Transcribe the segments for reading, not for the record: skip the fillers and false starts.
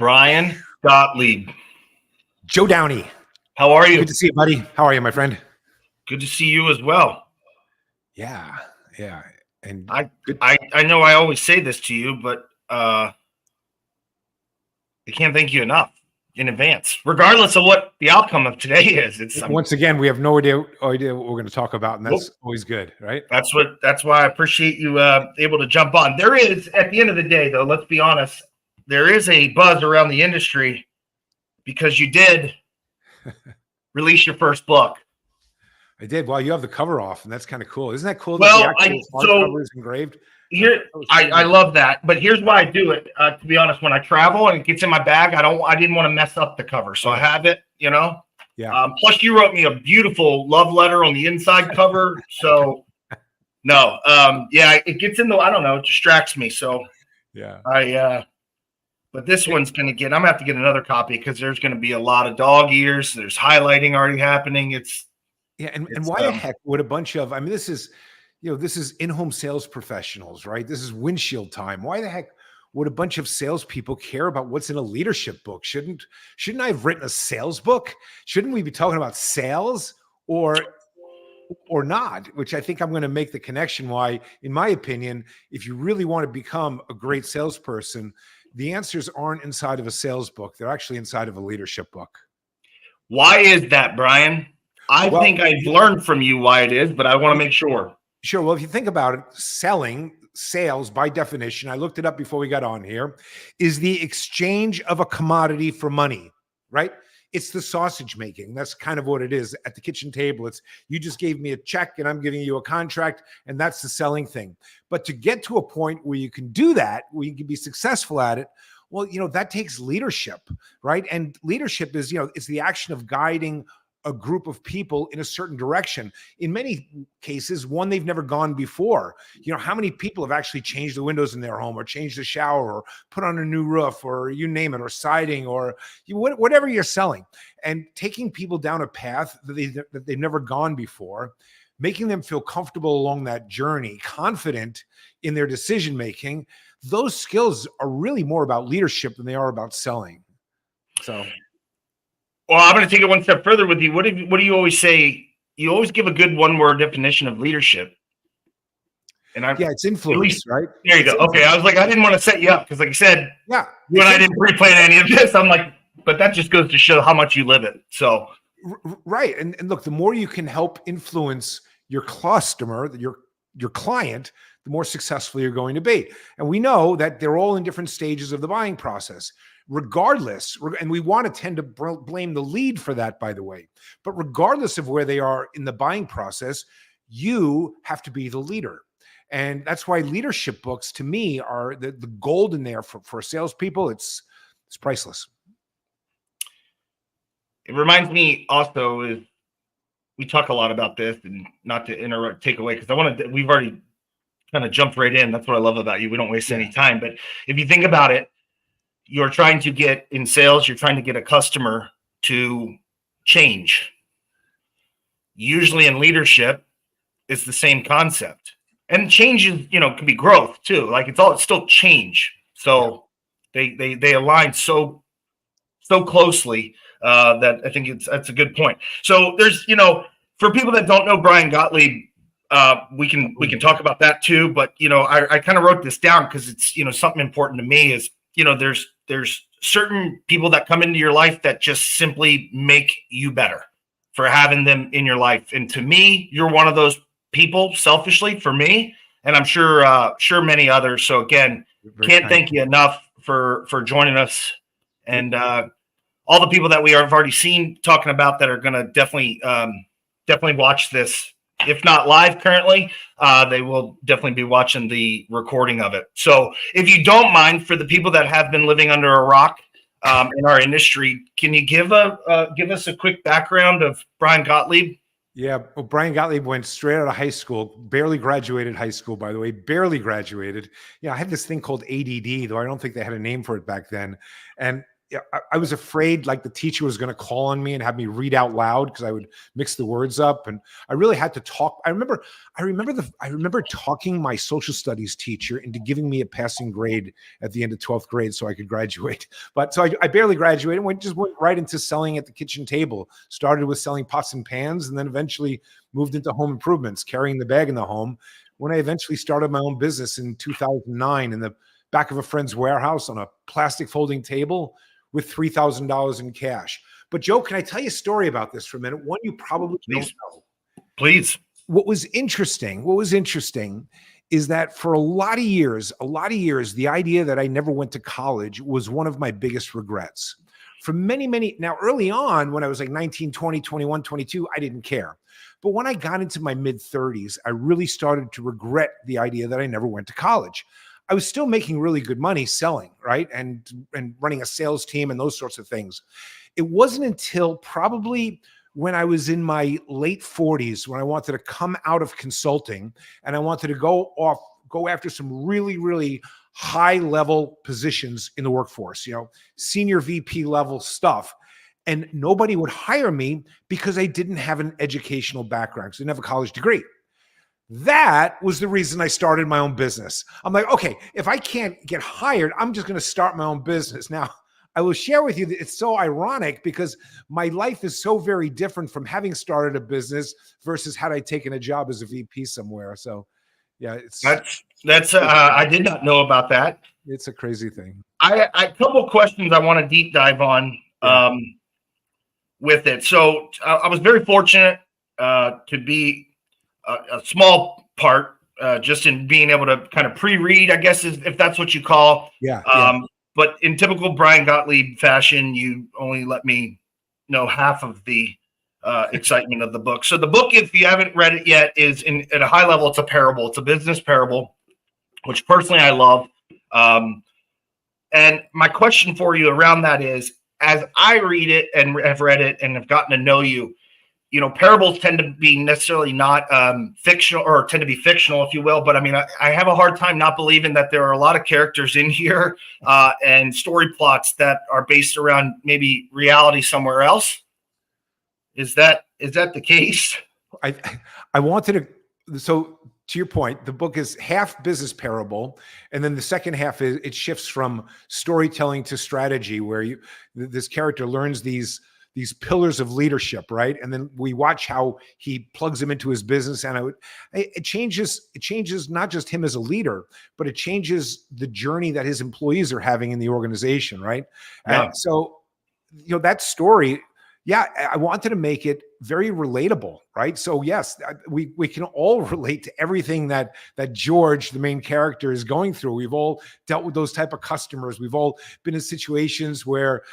Brian Gottlieb. Joe Downey. How are you? Good to see you, buddy. How are you, my friend? Good to see you as well. Yeah. And I know I always say this to you, but I can't thank you enough in advance, regardless of what the outcome of today is. Once again, we have no idea what we're going to talk about, and that's always good, right? That's why I appreciate you able to jump on. There is, at the end of the day, though, let's be honest, there is a buzz around the industry because you did release your first book. I did. Well, you have the cover off, and that's kind of cool. Isn't that cool? Well, that the actual cover is engraved. Here, I love that. But here's why I do it. To be honest, when I travel and it gets in my bag, I didn't want to mess up the cover, so I have it. Yeah. Plus, you wrote me a beautiful love letter on the inside cover. So, no, it gets in the. I don't know. It distracts me. So, yeah. But this one's going to get. I'm going to have to get another copy because there's going to be a lot of dog ears. There's highlighting already happening. And why the heck would a bunch of, this is in-home sales professionals, right? This is Windshield time. Why the heck would a bunch of salespeople care about what's in a leadership book? Shouldn't I have written a sales book? Shouldn't we be talking about sales or not? Which I think I'm going to make the connection why, in my opinion, if you really want to become a great salesperson, the answers aren't inside of a sales book. They're actually inside of a leadership book. Why is that, Brian? I think I've learned from you why it is, but I want to make sure. Sure. Well, if you think about it, sales by definition, I looked it up before we got on here, is the exchange of a commodity for money, right? It's the sausage making. That's kind of what it is at the kitchen table. It's you just gave me a check and I'm giving you a contract, and that's the selling thing. But to get to a point where you can do that, where you can be successful at it, well, that takes leadership, right? And leadership is, it's the action of guiding a group of people in a certain direction. In many cases, one they've never gone before. How many people have actually changed the windows in their home or changed the shower or put on a new roof or you name it, or siding or whatever you're selling, and taking people down a path that they've never gone before, making them feel comfortable along that journey, confident in their decision-making. Those skills are really more about leadership than they are about selling. So, well, I'm going to take it one step further with you. What do you always say? You always give a good one-word definition of leadership. And it's influence, right? There you go. Okay, I was like, I didn't want to set you up because, like you said, you and I didn't pre-plan any of this. I'm like, but that just goes to show how much you live it. So, right, and look, the more you can help influence your customer, your client, the more successful you're going to be. And we know that they're all in different stages of the buying process. Regardless, and we want to tend to blame the lead for that, by the way, but regardless of where they are in the buying process, you have to be the leader. And that's why leadership books, to me, are the gold in there for salespeople. It's priceless. It reminds me also is we talk a lot about this, and not to take away, because we've already kind of jumped right in. That's what I love about you. We don't waste any time. But if you think about it, you're trying to get in sales, you're trying to get a customer to change. Usually in leadership, it's the same concept. And change is, can be growth too. Like it's still change. So they align so closely that I think that's a good point. So there's, for people that don't know Brian Gottlieb, we can talk about that too. But I kind of wrote this down because it's something important to me is there's certain people that come into your life that just simply make you better for having them in your life. And to me, you're one of those people, selfishly for me, and I'm sure many others. So again, can't thank you enough for joining us, and all the people that we have already seen talking about that are going to definitely watch this. If not live currently, they will definitely be watching the recording of it. So if you don't mind, for the people that have been living under a rock in our industry, can you give us a quick background of Brian Gottlieb? Yeah, well, Brian Gottlieb went straight out of high school, barely graduated high school, by the way, barely graduated. I had this thing called ADD, though I don't think they had a name for it back then. And I was afraid like the teacher was going to call on me and have me read out loud because I would mix the words up, and I really had to talk. I remember talking my social studies teacher into giving me a passing grade at the end of 12th grade so I could graduate. But so I barely graduated, went right into selling at the kitchen table. Started with selling pots and pans, and then eventually moved into home improvements, carrying the bag in the home. When I eventually started my own business in 2009 in the back of a friend's warehouse on a plastic folding table with $3,000 in cash. But Joe, can I tell you a story about this for a minute? One you probably don't know. Please. What was interesting is that for a lot of years, the idea that I never went to college was one of my biggest regrets. For many, now early on when I was like 19, 20, 21, 22, I didn't care. But when I got into my mid 30s, I really started to regret the idea that I never went to college. I was still making really good money selling, right? And running a sales team and those sorts of things. It wasn't until probably when I was in my late 40s when I wanted to come out of consulting and I wanted to go after some really, really high level positions in the workforce, senior VP level stuff. And nobody would hire me because I didn't have an educational background, because I didn't have a college degree. That was the reason I started my own business. I'm like, okay, if I can't get hired, I'm just going to start my own business. Now, I will share with you that it's so ironic because my life is so very different from having started a business versus had I taken a job as a VP somewhere. So, yeah, that's I did not know about that. It's a crazy thing. A couple of questions I want to deep dive on with it. So I was very fortunate to be a small part just in being able to kind of pre-read, I guess, if that's what you call. Yeah. But in typical Brian Gottlieb fashion, you only let me know half of the excitement of the book. So the book, if you haven't read it yet, is at a high level, it's a parable. It's a business parable, which personally I love. And my question for you around that is, as I read it and have read it and have gotten to know you, parables tend to be necessarily not fictional, or tend to be fictional, if you will. But I mean, I have a hard time not believing that there are a lot of characters in here and story plots that are based around maybe reality somewhere else. Is that the case? I wanted to, so to your point, the book is half business parable, and then the second half is it shifts from storytelling to strategy, where this character learns these pillars of leadership, right? And then we watch how he plugs them into his business, and it changes not just him as a leader, but it changes the journey that his employees are having in the organization, right? Yeah. And so, that story, I wanted to make it very relatable, right? So yes, we can all relate to everything that George, the main character, is going through. We've all dealt with those type of customers. We've all been in situations where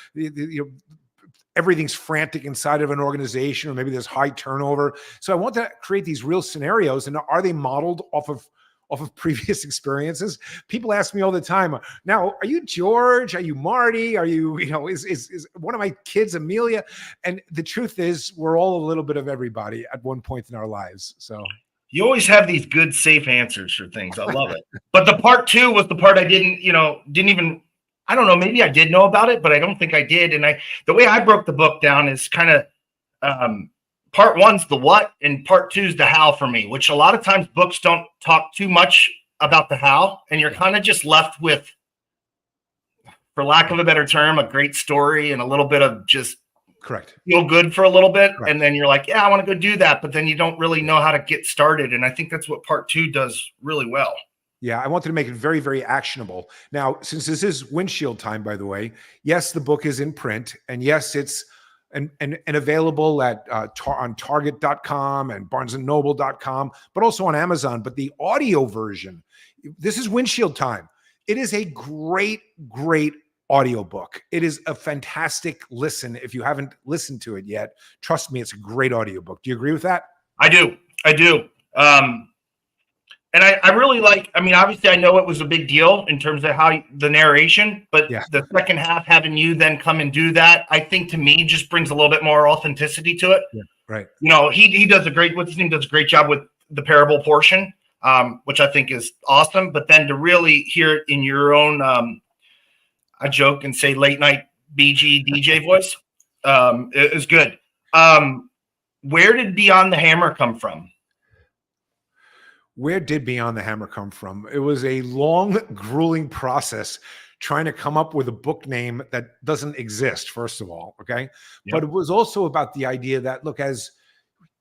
everything's frantic inside of an organization, or maybe there's high turnover. So I want to create these real scenarios. And are they modeled off of previous experiences? People ask me all the time, now, are you George? Are you Marty? Are you, is one of my kids Amelia? And the truth is, we're all a little bit of everybody at one point in our lives. So you always have these good, safe answers for things. I love it. But the part two was the part I didn't even, I don't know, maybe I did know about it, but I don't think I did. And the way I broke the book down is kind of part one's the what and part two's the how for me, which a lot of times books don't talk too much about the how. And you're kind of just left with, for lack of a better term, a great story and a little bit of just feel good for a little bit. Correct. And then you're like, yeah, I want to go do that. But then you don't really know how to get started. And I think that's what part two does really well. Yeah, I wanted to make it very, very actionable. Now, since this is Windshield time, by the way, yes, the book is in print, and yes, it's and available at on Target.com and BarnesandNoble.com, but also on Amazon. But the audio version, this is Windshield time. It is a great, great audiobook. It is a fantastic listen. If you haven't listened to it yet, trust me, it's a great audiobook. Do you agree with that? I do. And I really obviously I know it was a big deal in terms of how the narration, but the second half, having you then come and do that, I think to me just brings a little bit more authenticity to it. Yeah, right. He does what's his name does a great job with the parable portion, which I think is awesome. But then to really hear it in your own, I joke and say late night BG DJ voice. It was good. Where did Beyond the Hammer come from? Where did Beyond the Hammer come from? It was a long, grueling process trying to come up with a book name that doesn't exist, first of all. Okay. Yep. But it was also about the idea that, look, as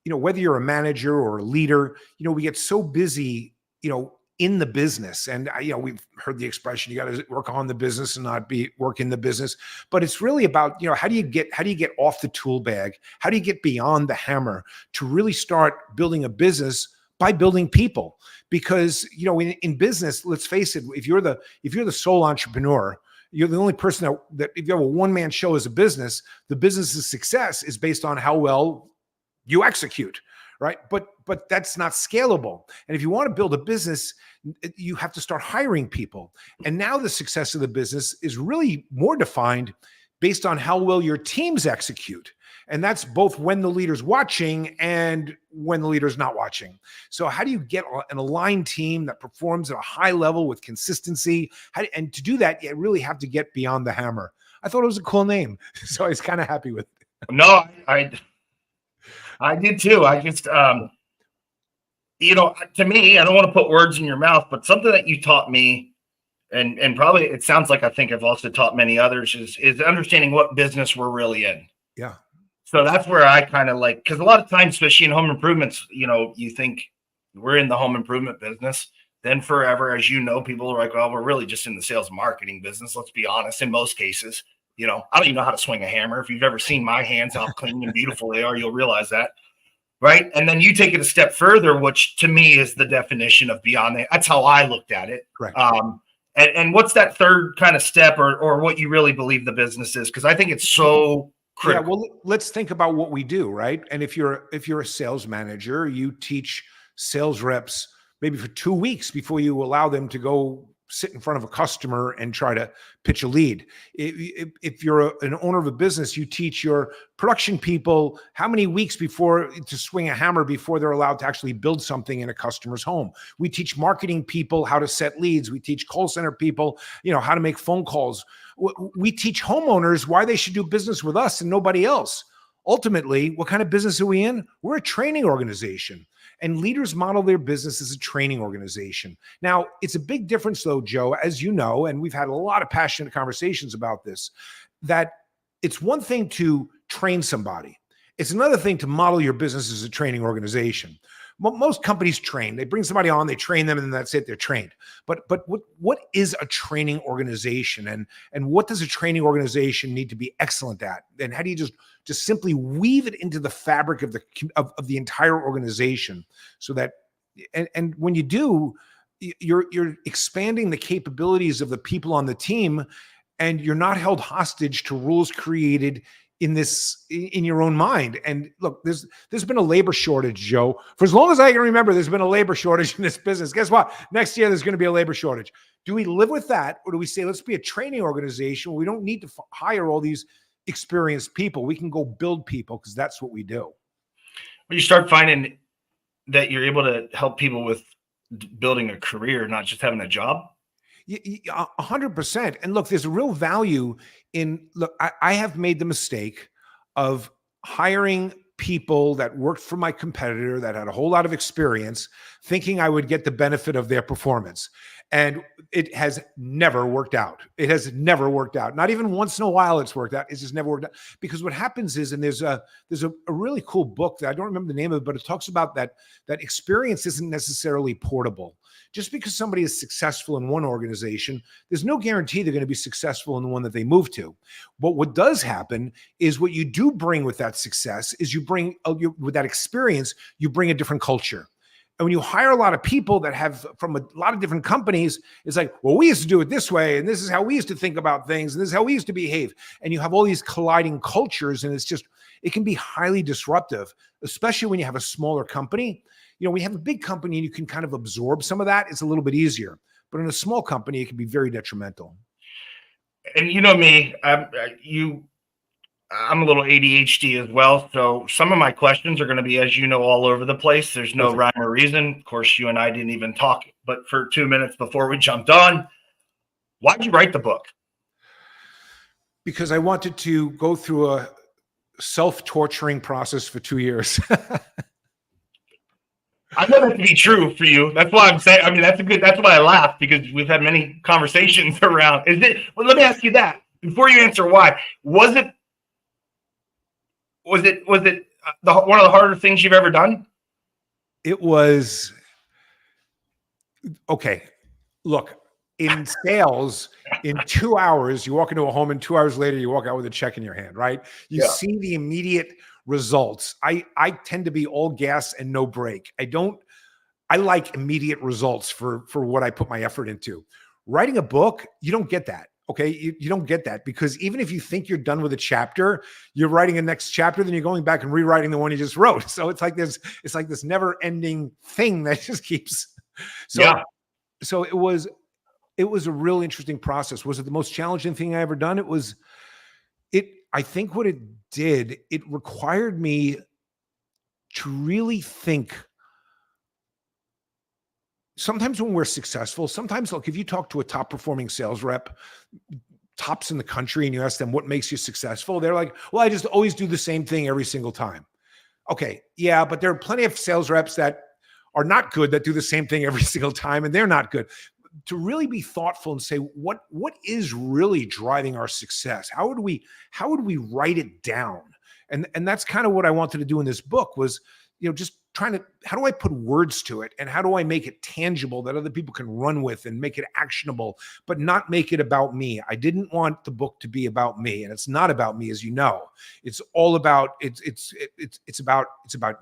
you know, whether you're a manager or a leader, you know, we get so busy, you know, in the business. And, you know, we've heard the expression, you got to work on the business and not be work in the business. But it's really about, you know, how do you get off the tool bag? How do you get beyond the hammer to really start building a business by building people? Because, you know, in business, let's face it, if you're the sole entrepreneur, you're the only person that if you have a one-man show as a business, the business's success is based on how well you execute, right? But that's not scalable. And if you want to build a business, you have to start hiring people. And now the success of the business is really more defined based on how well your teams execute. And that's both when the leader's watching and when the leader's not watching. So how do you get an aligned team that performs at a high level with consistency? And to do that, you really have to get beyond the hammer. I thought it was a cool name. So I was kind of happy with it. No, I did too. I just, you know, to me, I don't want to put words in your mouth, but something that you taught me, and probably it sounds like I think I've also taught many others, is understanding what business we're really in. Yeah. So that's where I kind of like, because a lot of times, especially in home improvements, you know, you think we're in the home improvement business. Then forever, as you know, people are like, well, we're really just in the sales and marketing business. Let's be honest. In most cases, you know, I don't even know how to swing a hammer. If you've ever seen my hands, how clean and beautiful they are, you'll realize that. Right. And then you take it a step further, which to me is the definition of beyond that. That's how I looked at it. Correct. And what's that third kind of step or what you really believe the business is? Because I think it's so critical. Yeah, well, let's think about what we do, right? And if you're a sales manager, you teach sales reps maybe for 2 weeks before you allow them to go sit in front of a customer and try to pitch a lead. If you're an owner of a business, you teach your production people how many weeks before to swing a hammer before they're allowed to actually build something in a customer's home. We teach marketing people how to set leads. We teach call center people, you know, how to make phone calls. We teach homeowners why they should do business with us and nobody else. Ultimately, what kind of business are we in? We're a training organization. And leaders model their business as a training organization. Now, it's a big difference though, Joe, as you know, and we've had a lot of passionate conversations about this, that it's one thing to train somebody. It's another thing to model your business as a training organization. Most companies train. They bring somebody on, they train them, and then that's it. They're trained. But what is a training organization, and what does a training organization need to be excellent at? And how do you just simply weave it into the fabric of the entire organization, so that and when you do, you're expanding the capabilities of the people on the team, and you're not held hostage to rules created in your own mind. And look, there's been a labor shortage, Joe. For as long as I can remember, there's been a labor shortage in this business. Guess what? Next year, there's going to be a labor shortage. Do we live with that? Or do we say, let's be a training organization where we don't need to hire all these experienced people. We can go build people because that's what we do. When you start finding that you're able to help people with building a career, not just having a job. 100%. And look, there's a real value in, look, I have made the mistake of hiring people that worked for my competitor that had a whole lot of experience, thinking I would get the benefit of their performance. And it has never worked out. It has never worked out. Not even once in a while it's worked out. It's just never worked out. Because what happens is, and there's a really cool book that I don't remember the name of it, but it talks about that experience isn't necessarily portable. Just because somebody is successful in one organization, there's no guarantee they're going to be successful in the one that they move to. But what does happen is what you do bring with that success is you bring, with that experience, you bring a different culture. And when you hire a lot of people that have from a lot of different companies, it's like, well, we used to do it this way, and this is how we used to think about things, and this is how we used to behave. And you have all these colliding cultures, and it can be highly disruptive, especially when you have a smaller company. You know, when you have a big company and you can kind of absorb some of that, it's a little bit easier. But in a small company, it can be very detrimental. And you know me, I'm a little ADHD as well. So some of my questions are going to be, as you know, all over the place. There's no rhyme or reason. Of course, you and I didn't even talk, but for 2 minutes before we jumped on, why'd you write the book? Because I wanted to go through a self-torturing process for 2 years. I know that to be true for you. That's why I'm saying. I mean, that's why I laugh, because we've had many conversations around. Is it? Well, let me ask you that before you answer why. Was it one of the harder things you've ever done? It was okay. Look, in sales, in 2 hours, you walk into a home, and 2 hours later, you walk out with a check in your hand, right? You see the immediate results. I tend to be all gas and no brake. I like immediate results for what I put my effort into. Writing a book, you don't get that. Okay. You don't get that, because even if you think you're done with a chapter, you're writing a next chapter, then you're going back and rewriting the one you just wrote. So it's like this never ending thing that just keeps. So it was a real interesting process. Was it the most challenging thing I ever done? I think what it did, it required me to really think. Sometimes when we're successful, sometimes, look, if you talk to a top performing sales rep, tops in the country, and you ask them what makes you successful, they're like, well, I just always do the same thing every single time. Okay. Yeah. But there are plenty of sales reps that are not good, that do the same thing every single time, and they're not good. To really be thoughtful and say, what is really driving our success? How would we write it down? And that's kind of what I wanted to do in this book, was, just trying to, how do I put words to it, and how do I make it tangible that other people can run with and make it actionable, but not make it about me. I didn't want the book to be about me, and it's not about me, as you know. It's all about it's about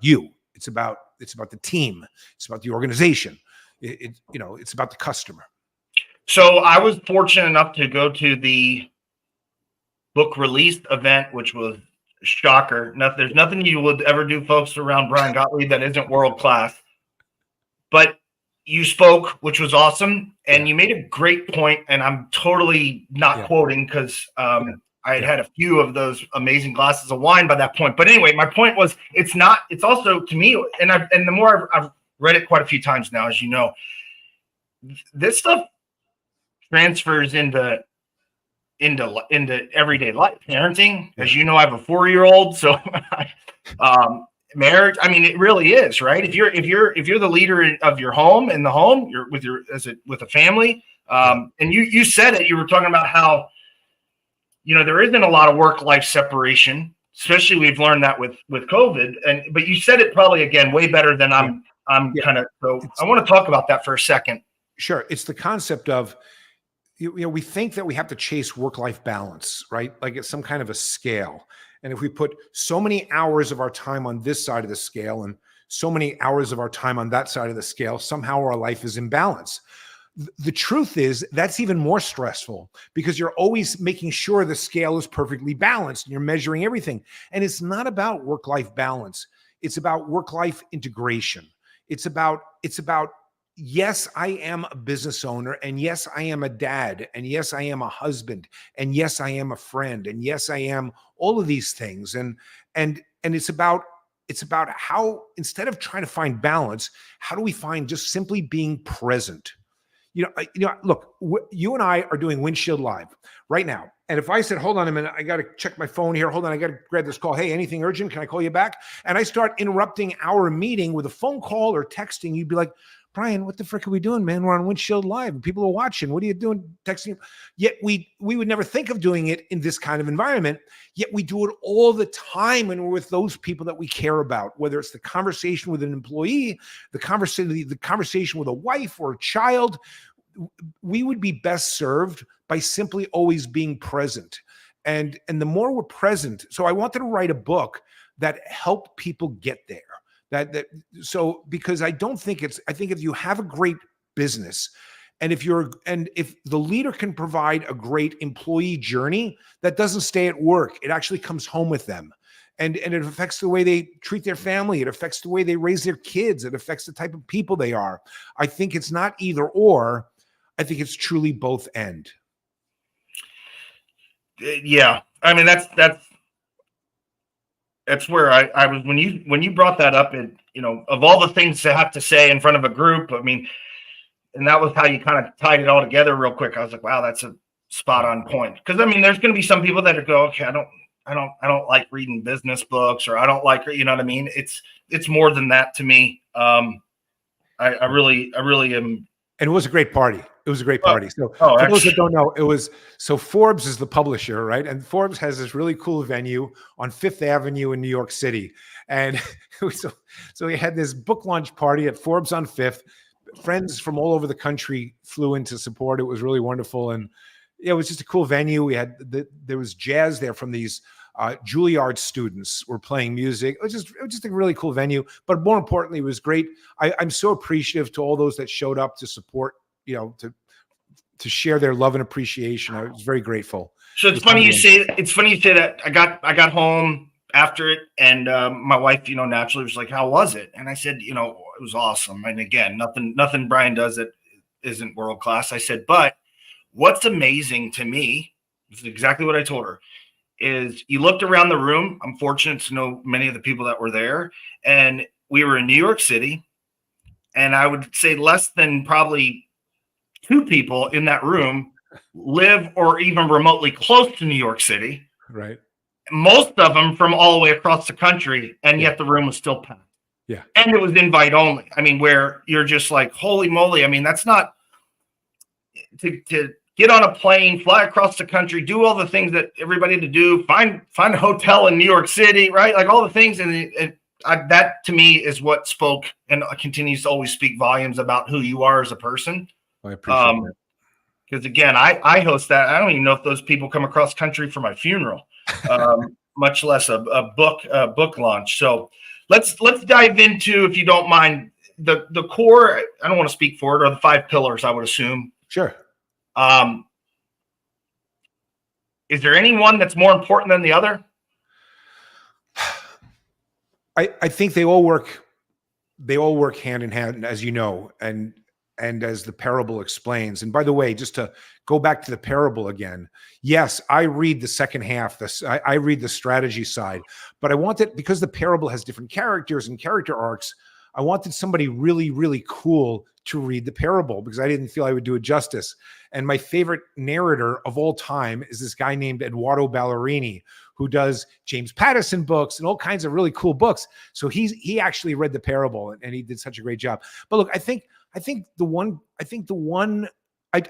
you. It's about the team. It's about the organization. It's about the customer. So I was fortunate enough to go to the book release event, which was a shocker. There's nothing you would ever do, folks, around Brian Gottlieb that isn't world class. But you spoke, which was awesome, and you made a great point. And I'm totally not quoting, because I had a few of those amazing glasses of wine by that point. But anyway, my point was, it's also, to me, and the more I've read it quite a few times now, as you know, this stuff transfers into everyday life, parenting. As you know, I have a 4-year-old, so marriage. I mean, it really is, right? If you're the leader of your home, in the home, you're with a family. And you said it. You were talking about how there isn't a lot of work-life separation, especially we've learned that with COVID. But you said it probably, again, way better than I'm kind of. So I want to talk about that for a second. Sure, it's the concept of. We think that we have to chase work-life balance, right? Like it's some kind of a scale. And if we put so many hours of our time on this side of the scale and so many hours of our time on that side of the scale, somehow our life is in balance. The truth is that's even more stressful, because you're always making sure the scale is perfectly balanced and you're measuring everything. And it's not about work-life balance. It's about work-life integration. It's about yes, I am a business owner, and yes, I am a dad, and yes, I am a husband, and yes, I am a friend, and yes, I am all of these things. And it's about how, instead of trying to find balance, how do we find just simply being present? Look, you and I are doing Windshield Live right now. And if I said, hold on a minute, I got to check my phone here. Hold on, I got to grab this call. Hey, anything urgent? Can I call you back? And I start interrupting our meeting with a phone call or texting. You'd be like, Brian, what the frick are we doing, man? We're on Windshield Live and people are watching. What are you doing texting? Yet we would never think of doing it in this kind of environment. Yet we do it all the time when we're with those people that we care about, whether it's the conversation with an employee, the conversation with a wife or a child. We would be best served by simply always being present. And the more we're present. So I wanted to write a book that helped people get there. Because I think if you have a great business, and if the leader can provide a great employee journey that doesn't stay at work, it actually comes home with them. And it affects the way they treat their family. It affects the way they raise their kids. It affects the type of people they are. I think it's not either or. I think it's truly both end. Yeah. I mean, that's where I was when you brought that up. And of all the things to have to say in front of a group, I mean, and that was how you kind of tied it all together real quick. I was like, wow, that's spot on point. Because I mean, there's going to be some people that go, okay, I don't like reading business books, or I don't like, you know what I mean? It's more than that to me. I really am. And it was a great party. It was a great party. So for those that don't know, Forbes is the publisher, right? And Forbes has this really cool venue on Fifth Avenue in New York City. And so we had this book launch party at Forbes on Fifth. Friends from all over the country flew in to support. It was really wonderful. And it was just a cool venue. We had there was jazz there from these Juilliard students were playing music. It was just a really cool venue. But more importantly, it was great. I'm so appreciative to all those that showed up to support, to share their love and appreciation. I was very grateful. So it's funny you say that. I got home after it, and my wife, naturally was like, "How was it?" And I said, "It was awesome." And again, nothing Brian does that isn't world class. I said, but what's amazing to me, this is exactly what I told her, is you looked around the room. I'm fortunate to know many of the people that were there, and we were in New York City, and I would say less than probably 2 people in that room live or even remotely close to New York City. Right. Most of them from all the way across the country, and yet the room was still packed. Yeah. And it was invite only. I mean, where you're just like, holy moly. I mean, that's not to get on a plane, fly across the country, do all the things that everybody had to do, find a hotel in New York City, right? Like all the things. And that to me is what spoke and continues to always speak volumes about who you are as a person. I appreciate that. Because again, I host that. I don't even know if those people come across country for my funeral, much less a book launch. So let's dive into, if you don't mind, the core. I don't want to speak for it, or the 5 pillars, I would assume. Sure. Is there any one that's more important than the other? I think they all work hand in hand, as you know, and as the parable explains. And by the way, just to go back to the parable again, yes, I read the second half. I read the strategy side, but I wanted, because the parable has different characters and character arcs, I wanted somebody really, really cool to read the parable, because I didn't feel I would do it justice. And my favorite narrator of all time is this guy named Eduardo Ballerini, who does James Patterson books and all kinds of really cool books. So he actually read the parable, and he did such a great job. But look, I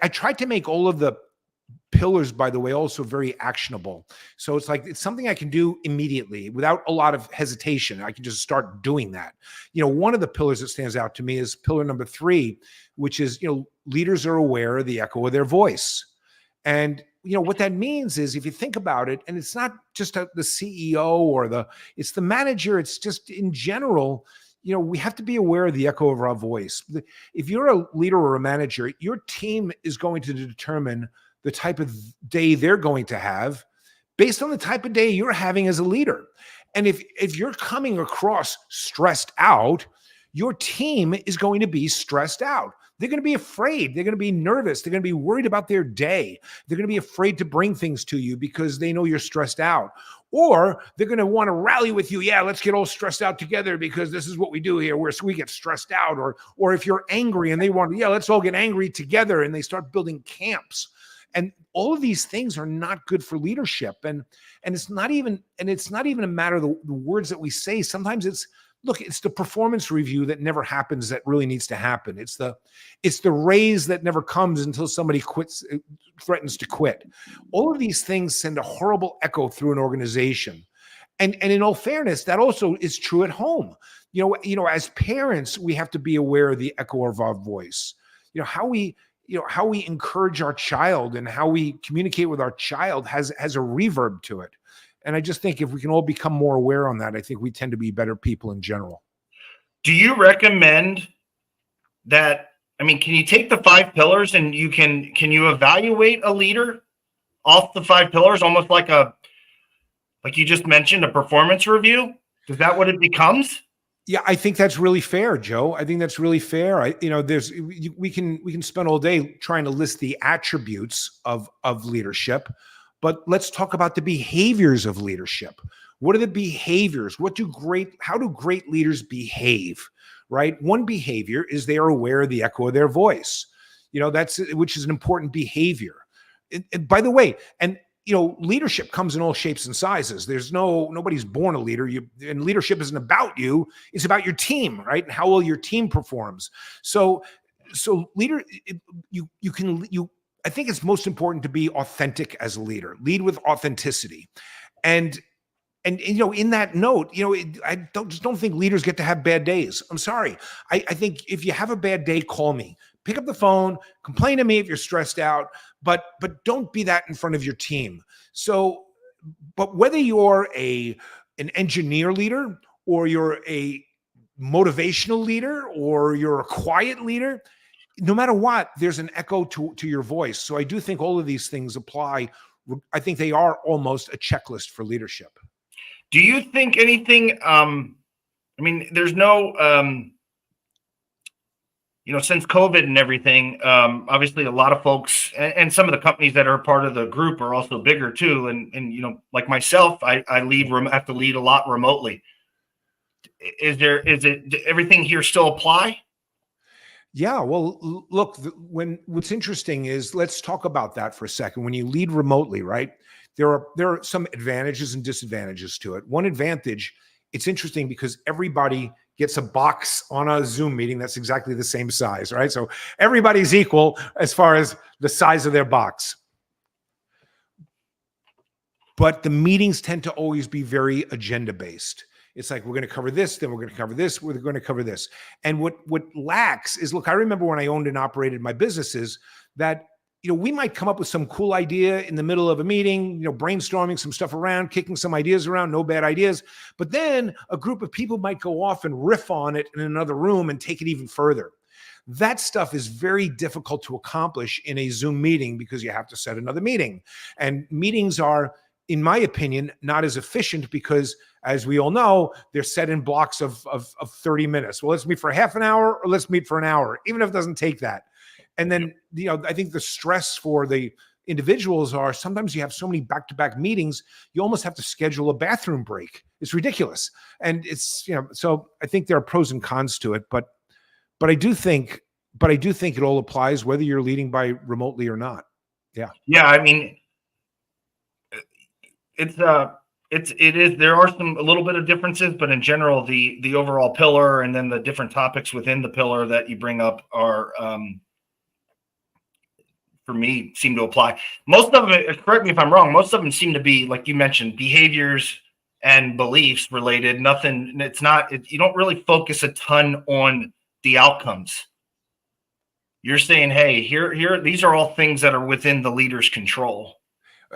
tried to make all of the pillars, by the way, also very actionable. So it's something I can do immediately without a lot of hesitation. I can just start doing that. One of the pillars that stands out to me is pillar number 3, which is, leaders are aware of the echo of their voice. And what that means is, if you think about it, and it's not just the CEO it's the manager, it's just in general, we have to be aware of the echo of our voice. If you're a leader or a manager, your team is going to determine the type of day they're going to have based on the type of day you're having as a leader. And if you're coming across stressed out, your team is going to be stressed out. They're going to be afraid. They're going to be nervous. They're going to be worried about their day. They're going to be afraid to bring things to you because they know you're stressed out. Or they're going to want to rally with you. Yeah, let's get all stressed out together because this is what we do here, where we get stressed out. Or if you're angry and they want, let's all get angry together, and they start building camps. And all of these things are not good for leadership. And it's not even a matter of the words that we say. Sometimes it's the performance review that never happens that really needs to happen. It's the raise that never comes until somebody threatens to quit. All of these things send a horrible echo through an organization. And in all fairness, that also is true at home. As parents, we have to be aware of the echo of our voice. How we encourage our child and how we communicate with our child has a reverb to it. And I just think if we can all become more aware on that, I think we tend to be better people in general. Do you recommend that? I mean, can you take the 5 pillars and can you evaluate a leader off the 5 pillars, almost like you just mentioned, a performance review? Is that what it becomes? Yeah, I think that's really fair, Joe. I think that's really fair. We can spend all day trying to list the attributes of leadership, but let's talk about the behaviors of leadership. What are the behaviors? How do great leaders behave? Right? One behavior is they are aware of the echo of their voice. Which is an important behavior. And by the way, and leadership comes in all shapes and sizes. There's nobody's born a leader. And leadership isn't about you. It's about your team, right? And how well your team performs. So leader, I think it's most important to be authentic as a leader. Lead with authenticity. And in that note, I don't think leaders get to have bad days. I'm sorry. I think if you have a bad day, call me. Pick up the phone, complain to me if you're stressed out, but don't be that in front of your team. So, but whether you're an engineer leader, or you're a motivational leader, or you're a quiet leader, no matter what, there's an echo to your voice. So I do think all of these things apply. I think they are almost a checklist for leadership. Do you think anything, there's no, since COVID and everything, obviously a lot of folks and some of the companies that are a part of the group are also bigger too. And like myself, I have to lead a lot remotely. Is everything here still apply? Yeah, well, look, what's interesting is, let's talk about that for a second. When you lead remotely, right, there are some advantages and disadvantages to it. One advantage, it's interesting because everybody gets a box on a Zoom meeting that's exactly the same size, right? So everybody's equal as far as the size of their box. But the meetings tend to always be very agenda-based. It's like, we're going to cover this, then we're going to cover this, we're going to cover this. And what lacks is, look, I remember when I owned and operated my businesses that, we might come up with some cool idea in the middle of a meeting, brainstorming some stuff around, kicking some ideas around, no bad ideas. But then a group of people might go off and riff on it in another room and take it even further. That stuff is very difficult to accomplish in a Zoom meeting because you have to set another meeting. And meetings are, in my opinion, not as efficient because, as we all know, they're set in blocks of 30 minutes. Well, let's meet for half an hour, or let's meet for an hour, even if it doesn't take that. And then, I think the stress for the individuals are, sometimes you have so many back-to-back meetings, you almost have to schedule a bathroom break. It's ridiculous. And it's, so I think there are pros and cons to it, but I do think it all applies whether you're leading by remotely or not. Yeah. Yeah. It is, there are a little bit of differences, but in general, the overall pillar and then the different topics within the pillar that you bring up are, for me, seem to apply. Most of them, correct me if I'm wrong, most of them seem to be, like you mentioned, behaviors and beliefs related. Nothing, you don't really focus a ton on the outcomes. You're saying, hey, here, these are all things that are within the leader's control.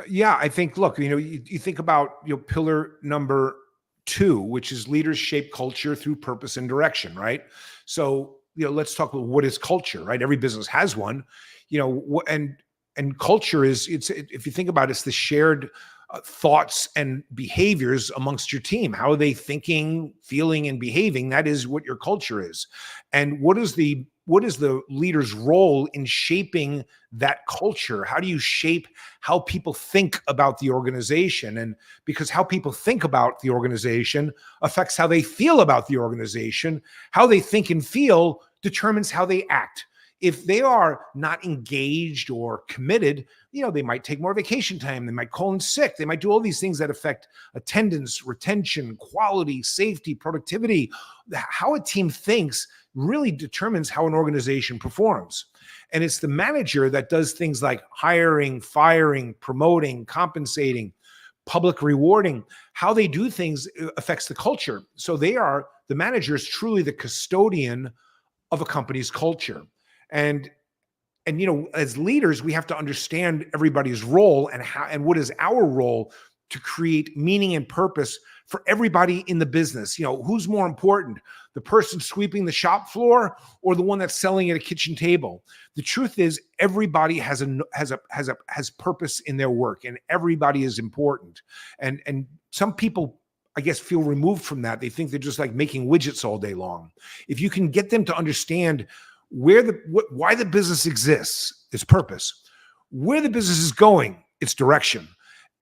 Yeah, I think, look, you think about pillar number 2, which is leaders shape culture through purpose and direction, right? So, let's talk about what is culture, right? Every business has one, and culture is, if you think about it, it's the shared thoughts and behaviors amongst your team. How are they thinking, feeling, and behaving? That is what your culture is. And what is the leader's role in shaping that culture? How do you shape how people think about the organization? And because how people think about the organization affects how they feel about the organization. How they think and feel determines how they act. If they are not engaged or committed, they might take more vacation time. They might call in sick. They might do all these things that affect attendance, retention, quality, safety, productivity. How a team thinks really determines how an organization performs. And it's the manager that does things like hiring, firing, promoting, compensating, public rewarding. How they do things affects the culture. So the manager is truly the custodian of a company's culture. And as leaders, we have to understand everybody's role and what is our role to create meaning and purpose for everybody in the business. Who's more important, the person sweeping the shop floor or the one that's selling at a kitchen table? The truth is, everybody has purpose in their work, and everybody is important. And some people, I guess, feel removed from that. They think they're just like making widgets all day long. If you can get them to understand why the business exists, its purpose, where the business is going, its direction,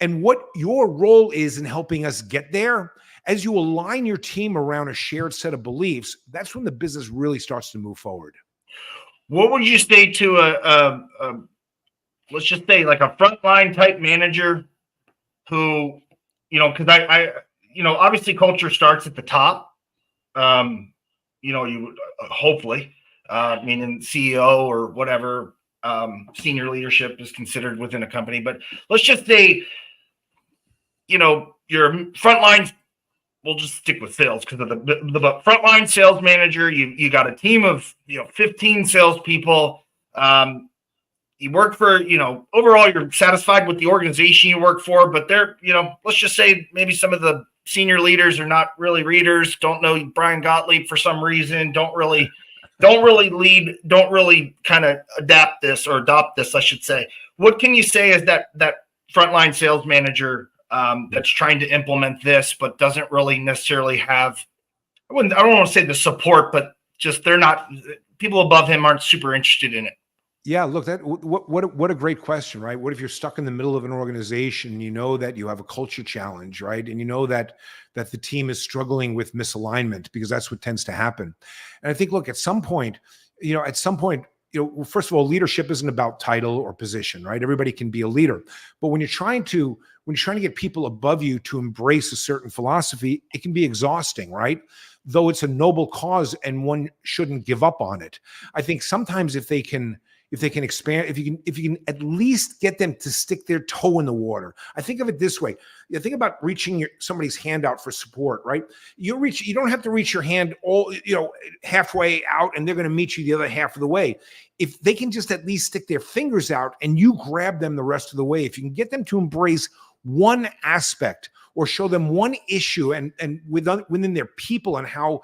and what your role is in helping us get there, as you align your team around a shared set of beliefs, that's when the business really starts to move forward. What would you say to let's just say like a frontline type manager who, because obviously culture starts at the top. You hopefully, meaning CEO or whatever, senior leadership is considered within a company. But let's just say, your frontline, we'll just stick with sales because of the frontline sales manager. You got a team of 15 salespeople. You work for, overall you're satisfied with the organization you work for, but they're, let's just say maybe some of the senior leaders are not really readers, don't know Brian Gottlieb for some reason, don't really lead, don't really kind of adopt this, I should say. What can you say is that frontline sales manager that's trying to implement this, but doesn't really necessarily have, I don't want to say the support, but just people above him aren't super interested in it. Yeah, look, what a great question, right? What if you're stuck in the middle of an organization and you know that you have a culture challenge, right? And you know that the team is struggling with misalignment, because that's what tends to happen. And I think, look, at some point, first of all, leadership isn't about title or position, right? Everybody can be a leader. But when you're trying to get people above you to embrace a certain philosophy, it can be exhausting, right? Though it's a noble cause and one shouldn't give up on it. I think sometimes if they can expand, if you can at least get them to stick their toe in the water. I think of it this way. You think about reaching somebody's hand out for support, right? You don't have to reach your hand all, halfway out and they're going to meet you the other half of the way. If they can just at least stick their fingers out and you grab them the rest of the way, if you can get them to embrace one aspect or show them one issue and within their people and how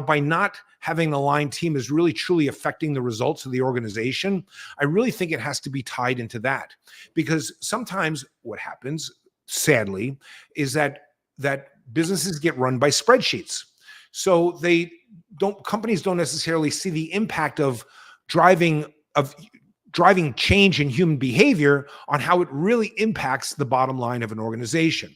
by not having an aligned team is really truly affecting the results of the organization, I really think it has to be tied into that. Because sometimes what happens, sadly, is that businesses get run by spreadsheets. So companies don't necessarily see the impact of driving change in human behavior on how it really impacts the bottom line of an organization.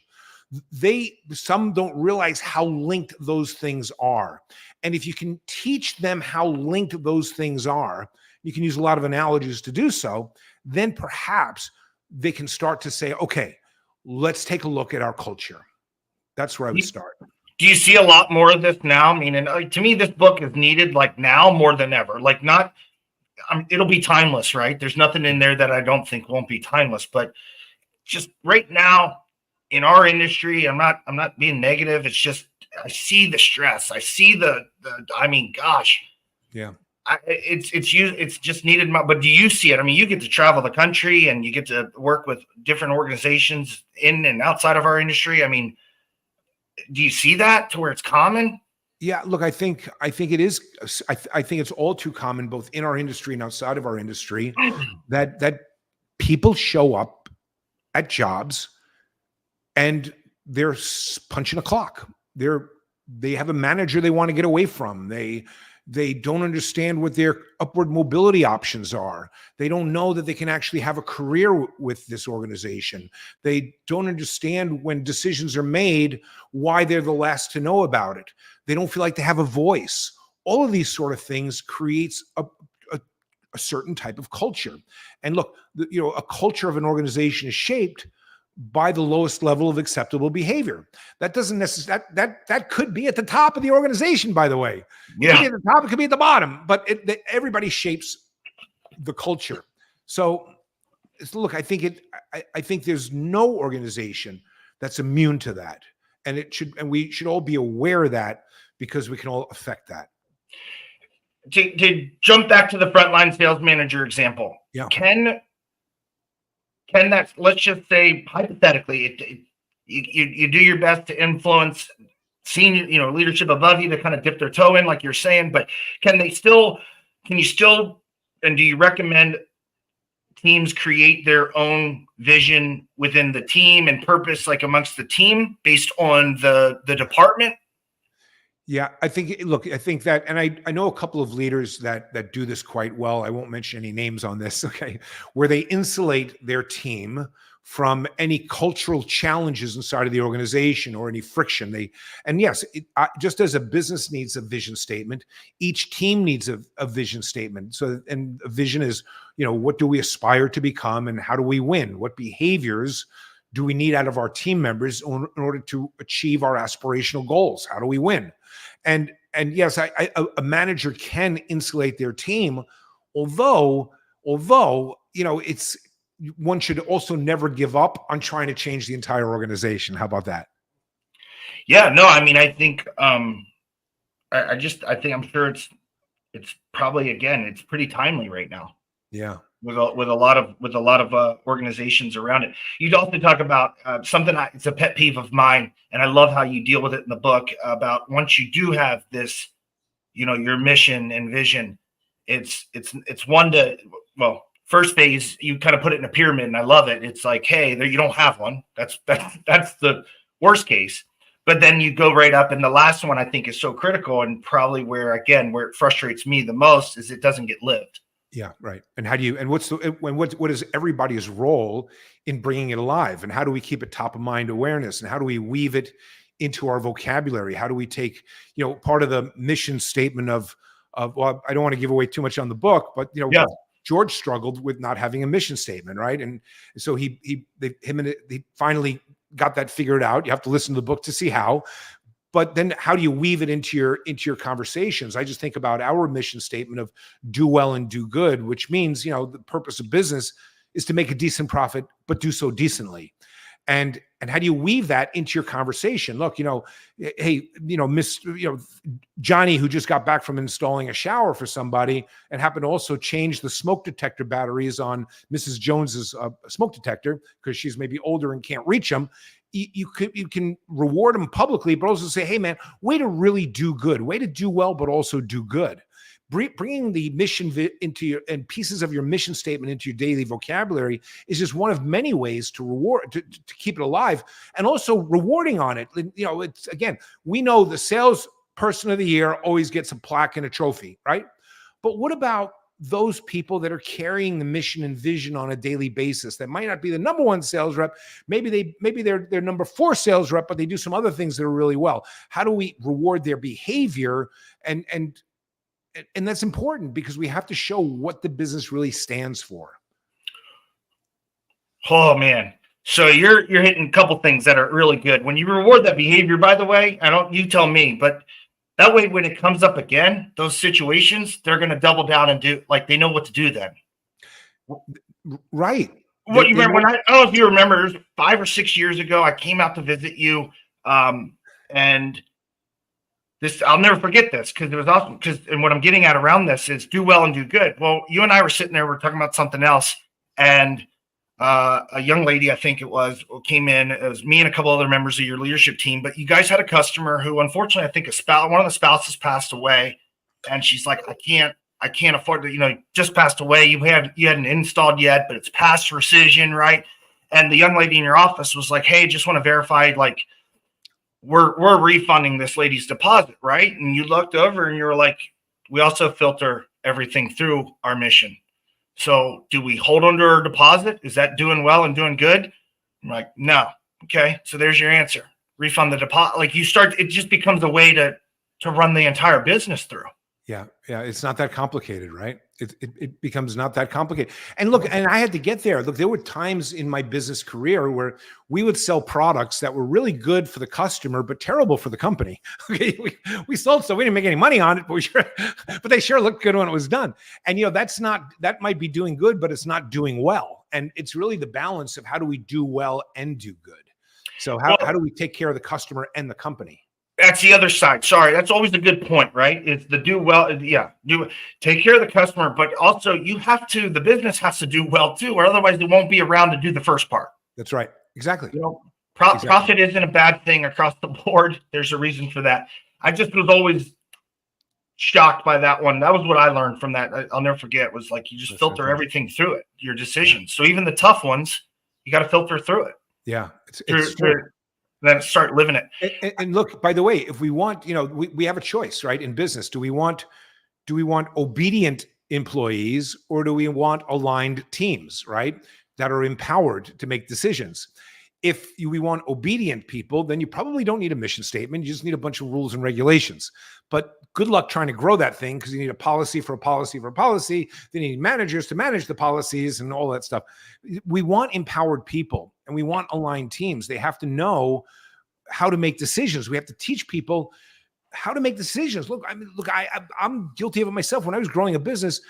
Some don't realize how linked those things are. And if you can teach them how linked those things are, you can use a lot of analogies to do so, then perhaps they can start to say, okay, let's take a look at our culture. That's where I would start. Do you see a lot more of this now? Meaning, to me, this book is needed like now more than ever. Like it'll be timeless, right? There's nothing in there that I don't think won't be timeless, but just right now in our industry, I'm not being negative. It's just, I see the stress. I see gosh. Yeah. It's just needed. But do you see it? I mean, you get to travel the country and you get to work with different organizations in and outside of our industry. I mean, do you see that to where it's common? Yeah, look, I think it is. I think it's all too common, both in our industry and outside of our industry, that people show up at jobs and they're punching a clock. They have a manager they want to get away from. They don't understand what their upward mobility options are. They don't know that they can actually have a career with this organization. They don't understand when decisions are made, why they're the last to know about it. They don't feel like they have a voice. All of these sort of things creates a certain type of culture. And look, a culture of an organization is shaped by the lowest level of acceptable behavior. That doesn't necessarily, that could be at the top of the organization, by the way. Yeah. It could be at the top, it could be at the bottom, but everybody shapes the culture. So look, I think there's no organization that's immune to that. And we should all be aware of that, because we can all affect that. To jump back to the frontline sales manager example, yeah. Can that, let's just say hypothetically, you do your best to influence senior, leadership above you to kind of dip their toe in, like you're saying, but can you still, and do you recommend teams create their own vision within the team and purpose, like amongst the team based on the department? Yeah, I think that, and I know a couple of leaders that do this quite well. I won't mention any names on this, okay, where they insulate their team from any cultural challenges inside of the organization or any friction. And yes, just as a business needs a vision statement, each team needs a vision statement. So, and a vision is, what do we aspire to become and how do we win? What behaviors do we need out of our team members in order to achieve our aspirational goals? How do we win? And yes, a manager can insulate their team, although one should also never give up on trying to change the entire organization. How about that? Yeah, no, I mean, I think, I think I'm sure it's probably, again, it's pretty timely right now. Yeah. With a lot of organizations around it. You'd also talk about something it's a pet peeve of mine, and I love how you deal with it in the book about once you do have this, your mission and vision, it's one to, well, first phase, you kind of put it in a pyramid, and I love it. It's like, hey, there, you don't have one. That's the worst case. But then you go right up, and the last one I think is so critical, and probably where it frustrates me the most is it doesn't get lived. Yeah, right. And how do you? And what is everybody's role in bringing it alive? And how do we keep it top of mind awareness? And how do we weave it into our vocabulary? How do we take part of the mission statement of well, I don't want to give away too much on the book, but Yeah. George struggled with not having a mission statement, right? And so he finally got that figured out. You have to listen to the book to see how. But then how do you weave it into your conversations? I just think about our mission statement of do well and do good, which means, the purpose of business is to make a decent profit, but do so decently. And how do you weave that into your conversation? Look, hey, Miss, Johnny, who just got back from installing a shower for somebody and happened to also change the smoke detector batteries on Mrs. Jones's smoke detector because she's maybe older and can't reach them. You can reward them publicly, but also say, hey, man, way to really do good, way to do well, but also do good. Bringing the mission into and pieces of your mission statement into your daily vocabulary is just one of many ways to reward, to keep it alive, and also rewarding on it. It's, again, we know the sales person of the year always gets a plaque and a trophy, right? But what about those people that are carrying the mission and vision on a daily basis that might not be the number one sales rep? Maybe they're number 4 sales rep, but they do some other things that are really well. How do we reward their behavior? And that's important because we have to show what the business really stands for. Oh man. So you're hitting a couple things that are really good. When you reward that behavior, by the way, you tell me, but that way, when it comes up again, those situations, they're going to double down and do, like, they know what to do then. Right. What you remember I don't know if you remember, it was 5 or 6 years ago, I came out to visit you. And this, I'll never forget this because it was awesome. And what I'm getting at around this is do well and do good. Well, you and I were sitting there, we're talking about something else. And a young lady, I think it was, came in. It was me and a couple other members of your leadership team. But you guys had a customer who, unfortunately, I think one of the spouses passed away. And she's like, I can't afford to, just passed away. You hadn't installed yet, but it's past rescission, right? And the young lady in your office was like, hey, just want to verify, like, we're refunding this lady's deposit, right? And you looked over and you were like, we also filter everything through our mission. So do we hold under our deposit? Is that doing well and doing good? I'm like, no. Okay. So there's your answer. Refund the deposit. Like it just becomes a way to run the entire business through. Yeah. It's not that complicated, right? It becomes not that complicated. And look, and I had to get there. Look, there were times in my business career where we would sell products that were really good for the customer, but terrible for the company. Okay, we sold, so we didn't make any money on it, but they sure looked good when it was done. And that might be doing good, but it's not doing well. And it's really the balance of how do we do well and do good. So how do we take care of the customer and the company? That's the other side. Sorry, that's always a good point, right? It's the do well. Yeah, take care of the customer, but also the business has to do well too, or otherwise they won't be around to do the first part. That's right. Exactly. Profit isn't a bad thing across the board. There's a reason for that. I just was always shocked by that one. That was what I learned from that. I'll never forget. Was like you just filter everything through it, your decisions. So even the tough ones, you got to filter through it. Yeah, it's true. Then start living it. And look, by the way, if we want, we have a choice, right? In business, do we want obedient employees or do we want aligned teams, right? that are empowered to make decisions. If we want obedient people, then you probably don't need a mission statement. You just need a bunch of rules and regulations. But good luck trying to grow that thing, because you need a policy for a policy for a policy. Then you need managers to manage the policies and all that stuff. We want empowered people, and we want aligned teams. They have to know how to make decisions. We have to teach people how to make decisions. Look, I'm guilty of it myself. When I was growing a business,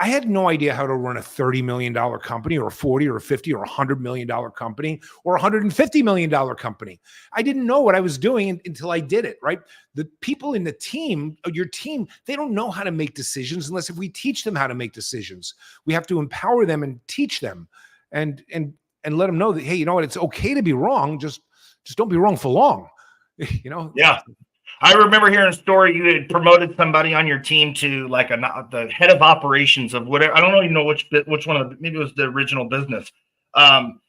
I had no idea how to run a $30 million company, or a 40 or a 50 or $100 million company, or $150 million company. I didn't know what I was doing until I did it, right? The people in the team, your team, they don't know how to make decisions unless if we teach them how to make decisions. We have to empower them and teach them and let them know that, hey, you know what? It's okay to be wrong. Just don't be wrong for long, you know? Yeah. I remember hearing a story. You had promoted somebody on your team to like the head of operations of whatever. I don't even know which one of maybe it was the original business. And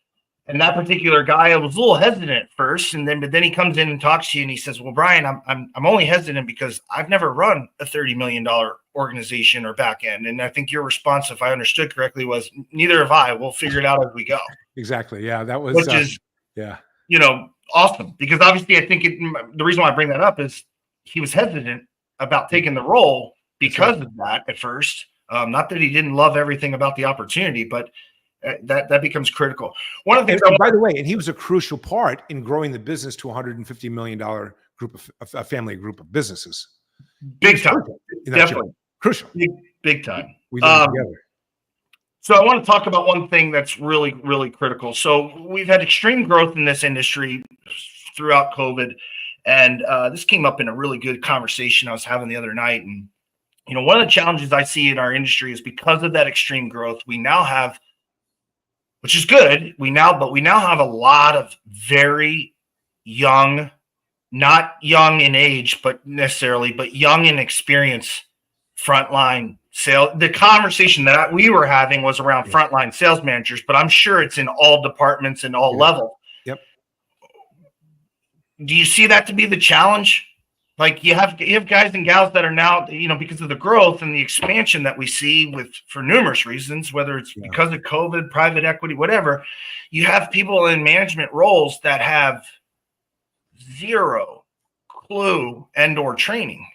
that particular guy was a little hesitant at first, but then he comes in and talks to you and he says, "Well, Brian, I'm only hesitant because I've never run a $30 million organization or back end." And I think your response, if I understood correctly, was, "Neither have I. We'll figure it out as we go." Exactly. Yeah, that was which is awesome, because obviously I think the reason why I bring that up is he was hesitant about taking the role because of that at first. Not that he didn't love everything about the opportunity, but that becomes critical. One of the things, by the way, and he was a crucial part in growing the business to $150 million group of a family group of businesses. Big time, definitely crucial, big time. We did it together. So I want to talk about one thing that's really, really critical. So we've had extreme growth in this industry throughout COVID. And this came up in a really good conversation I was having the other night. And, one of the challenges I see in our industry is because of that extreme growth, we now have, which is good, we now have a lot of very young, not young in age, but young in experience frontline sales. The conversation that we were having was around frontline sales managers, but I'm sure it's in all departments and all levels. Yep. Do you see that to be the challenge? Like you have guys and gals that are now, because of the growth and the expansion that we see for numerous reasons, whether it's because of COVID, private equity, whatever, you have people in management roles that have zero clue and/or training.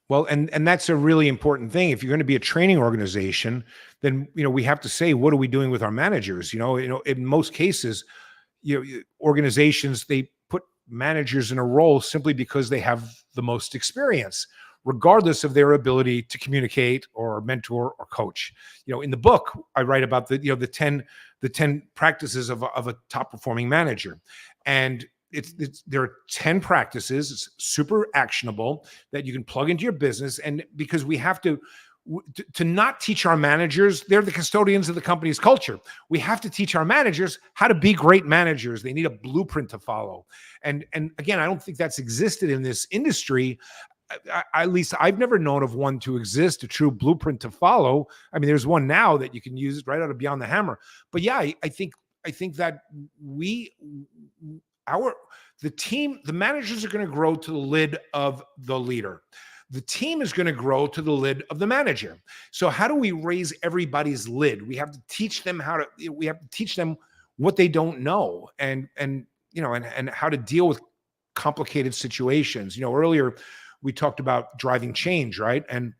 Well, and that's a really important thing. If you're going to be a training organization, then we have to say, what are we doing with our managers? In most cases, organizations, they put managers in a role simply because they have the most experience, regardless of their ability to communicate or mentor or coach. In the book, I write about the 10 practices of a top performing manager, and there are 10 practices. It's super actionable that you can plug into your business. And because we have to not teach our managers, they're the custodians of the company's culture. We have to teach our managers how to be great managers. They need a blueprint to follow. And again, I don't think that's existed in this industry. At least I've never known of one to exist, a true blueprint to follow. I mean, there's one now that you can use right out of Beyond the Hammer. But yeah, I think that the managers are going to grow to the lid of the leader. The team is going to grow to the lid of the manager. So how do we raise everybody's lid? We have to teach them what they don't know, and how to deal with complicated situations. Earlier we talked about driving change, right? And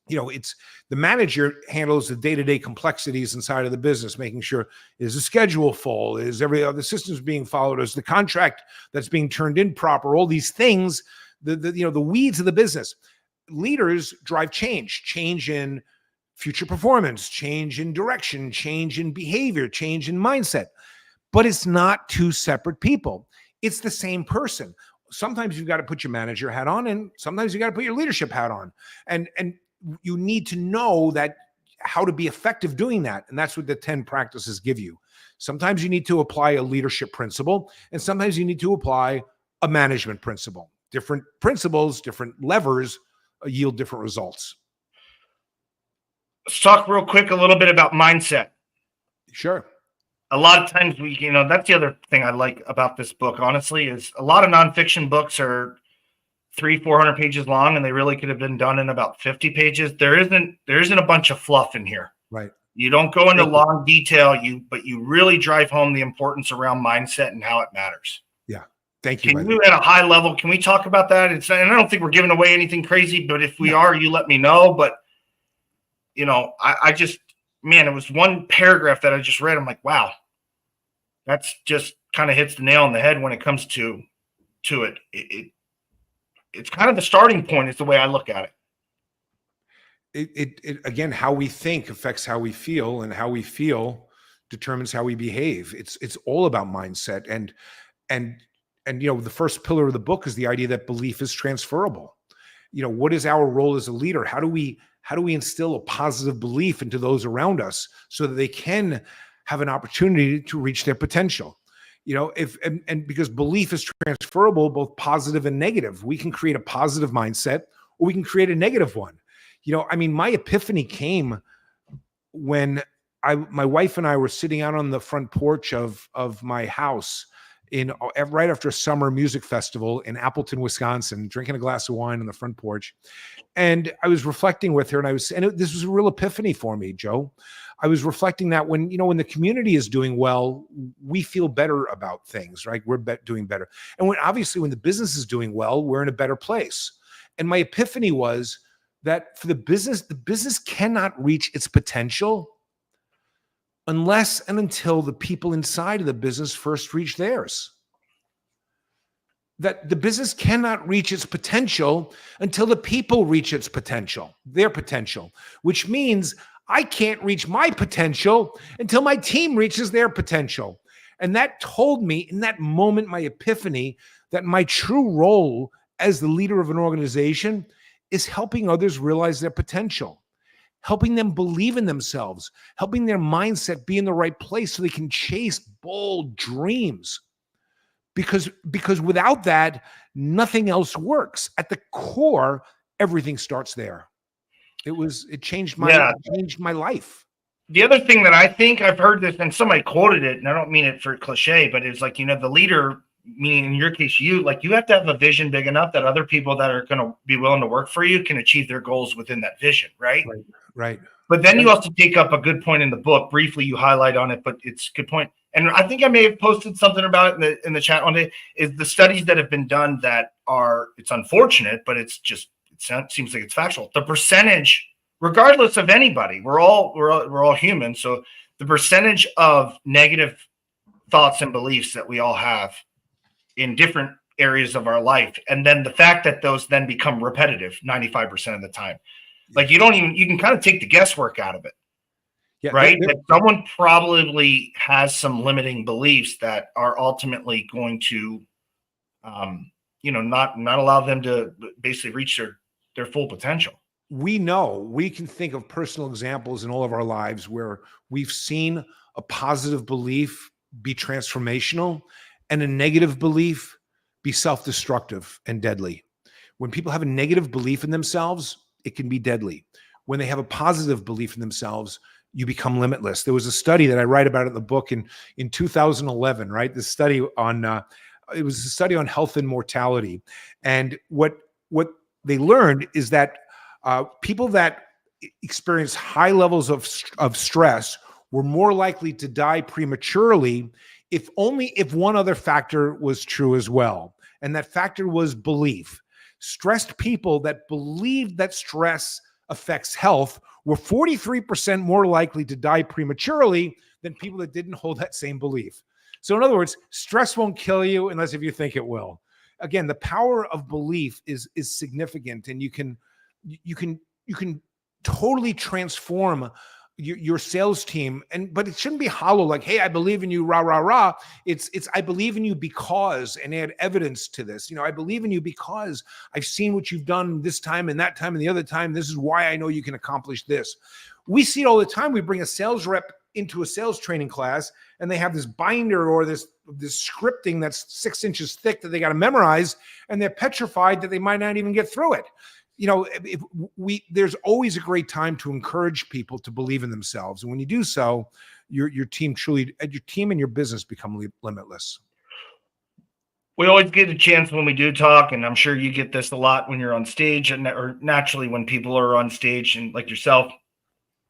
it's the manager handles the day-to-day complexities inside of the business, making sure, is the schedule full? Is every other systems being followed? Is the contract that's being turned in proper? All these things, the weeds of the business. Leaders drive change in future performance, change in direction, change in behavior, change in mindset. But it's not two separate people. It's the same person. Sometimes you've got to put your manager hat on, and sometimes you got to put your leadership hat on. And you need to know that how to be effective doing that. And that's what the 10 practices give you. Sometimes you need to apply a leadership principle, and sometimes you need to apply a management principle. Different principles, different levers yield different results. Let's talk real quick a little bit about mindset. Sure. A lot of times that's the other thing I like about this book, honestly, is a lot of nonfiction books are 300-400 pages long, and they really could have been done in about 50 pages. There isn't a bunch of fluff in here. Right. You don't go into Thank you. long detail, but you really drive home the importance around mindset and how it matters. Yeah. Thank you. Can you, at a high level, can we talk about that? And I don't think we're giving away anything crazy, but if we are, you let me know. But, I just, man, it was one paragraph that I just read. I'm like, wow, that's just kind of hits the nail on the head when it comes to it. It's kind of the starting point is the way I look at it. It again, how we think affects how we feel, and how we feel determines how we behave. It's all about mindset. And the first pillar of the book is the idea that belief is transferable. What is our role as a leader? How do we instill a positive belief into those around us so that they can have an opportunity to reach their potential? Because belief is transferable, both positive and negative. We can create a positive mindset, or we can create a negative one. My epiphany came when my wife and I were sitting out on the front porch of my house right after a summer music festival in Appleton, Wisconsin, drinking a glass of wine on the front porch. And I was reflecting with her, and this was a real epiphany for me, Joe. I was reflecting that when the community is doing well, we feel better about things, right? We're doing better. And obviously when the business is doing well, we're in a better place. And my epiphany was that for the business cannot reach its potential unless and until the people inside of the business first reach theirs. That the business cannot reach its potential until the people reach their potential, which means I can't reach my potential until my team reaches their potential. And that told me in that moment, my epiphany, that my true role as the leader of an organization is helping others realize their potential, helping them believe in themselves, helping their mindset be in the right place so they can chase bold dreams. Because without that, nothing else works. At the core, everything starts there. It changed my life. The other thing that I think I've heard this, and somebody quoted it, and I don't mean it for cliche, but it's like, the leader, meaning in your case, you have to have a vision big enough that other people that are going to be willing to work for you can achieve their goals within that vision, right? Right. But then you also take up a good point in the book. Briefly, you highlight on it, but it's a good point. And I think I may have posted something about it in the chat one day, is the studies that have been done that it's unfortunate, but it seems like it's factual. The percentage, regardless of anybody, we're all human. So the percentage of negative thoughts and beliefs that we all have in different areas of our life, and then the fact that those then become repetitive 95% of the time. Like you can kind of take the guesswork out of it. Yeah, right. That someone probably has some limiting beliefs that are ultimately going to, not allow them to basically reach their full potential. We can think of personal examples in all of our lives where we've seen a positive belief be transformational and a negative belief be self-destructive and deadly. When people have a negative belief in themselves, it can be deadly. When they have a positive belief in themselves, you become limitless. There was a study that I write about in the book in 2011, right? This study it was a study on health and mortality. And what they learned is that people that experience high levels of stress were more likely to die prematurely if one other factor was true as well. And that factor was belief. Stressed people that believed that stress affects health were 43% more likely to die prematurely than people that didn't hold that same belief. So in other words, stress won't kill you unless if you think it will. Again, the power of belief is significant, and you can totally transform your sales team. But it shouldn't be hollow, like, hey, I believe in you, rah, rah, rah. It's I believe in you because, and add evidence to this. I believe in you because I've seen what you've done this time and that time and the other time. This is why I know you can accomplish this. We see it all the time. We bring a sales rep into a sales training class, and they have this binder or this scripting that's 6 inches thick that they got to memorize, and they're petrified that they might not even get through it. There's always a great time to encourage people to believe in themselves. And when you do so, your team and your business become limitless. We always get a chance when we do talk, and I'm sure you get this a lot when you're on stage, or naturally when people are on stage and like yourself,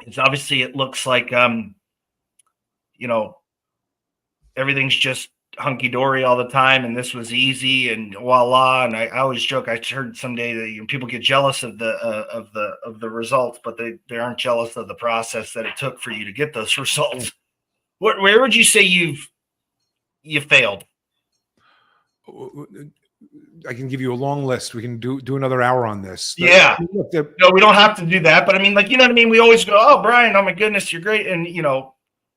It's obviously, it looks like, you know, everything's just hunky dory all the time, and this was easy and voila. And I always joke. I heard someday that people get jealous of the results, but they aren't jealous of the process that it took for you to get those results. Where would you say you failed? I can give you a long list. We can do another hour on this. Yeah. No, we don't have to do that. But I mean, like, you know what I mean? We always go, oh, Brian, oh my goodness, you're great. And, you know,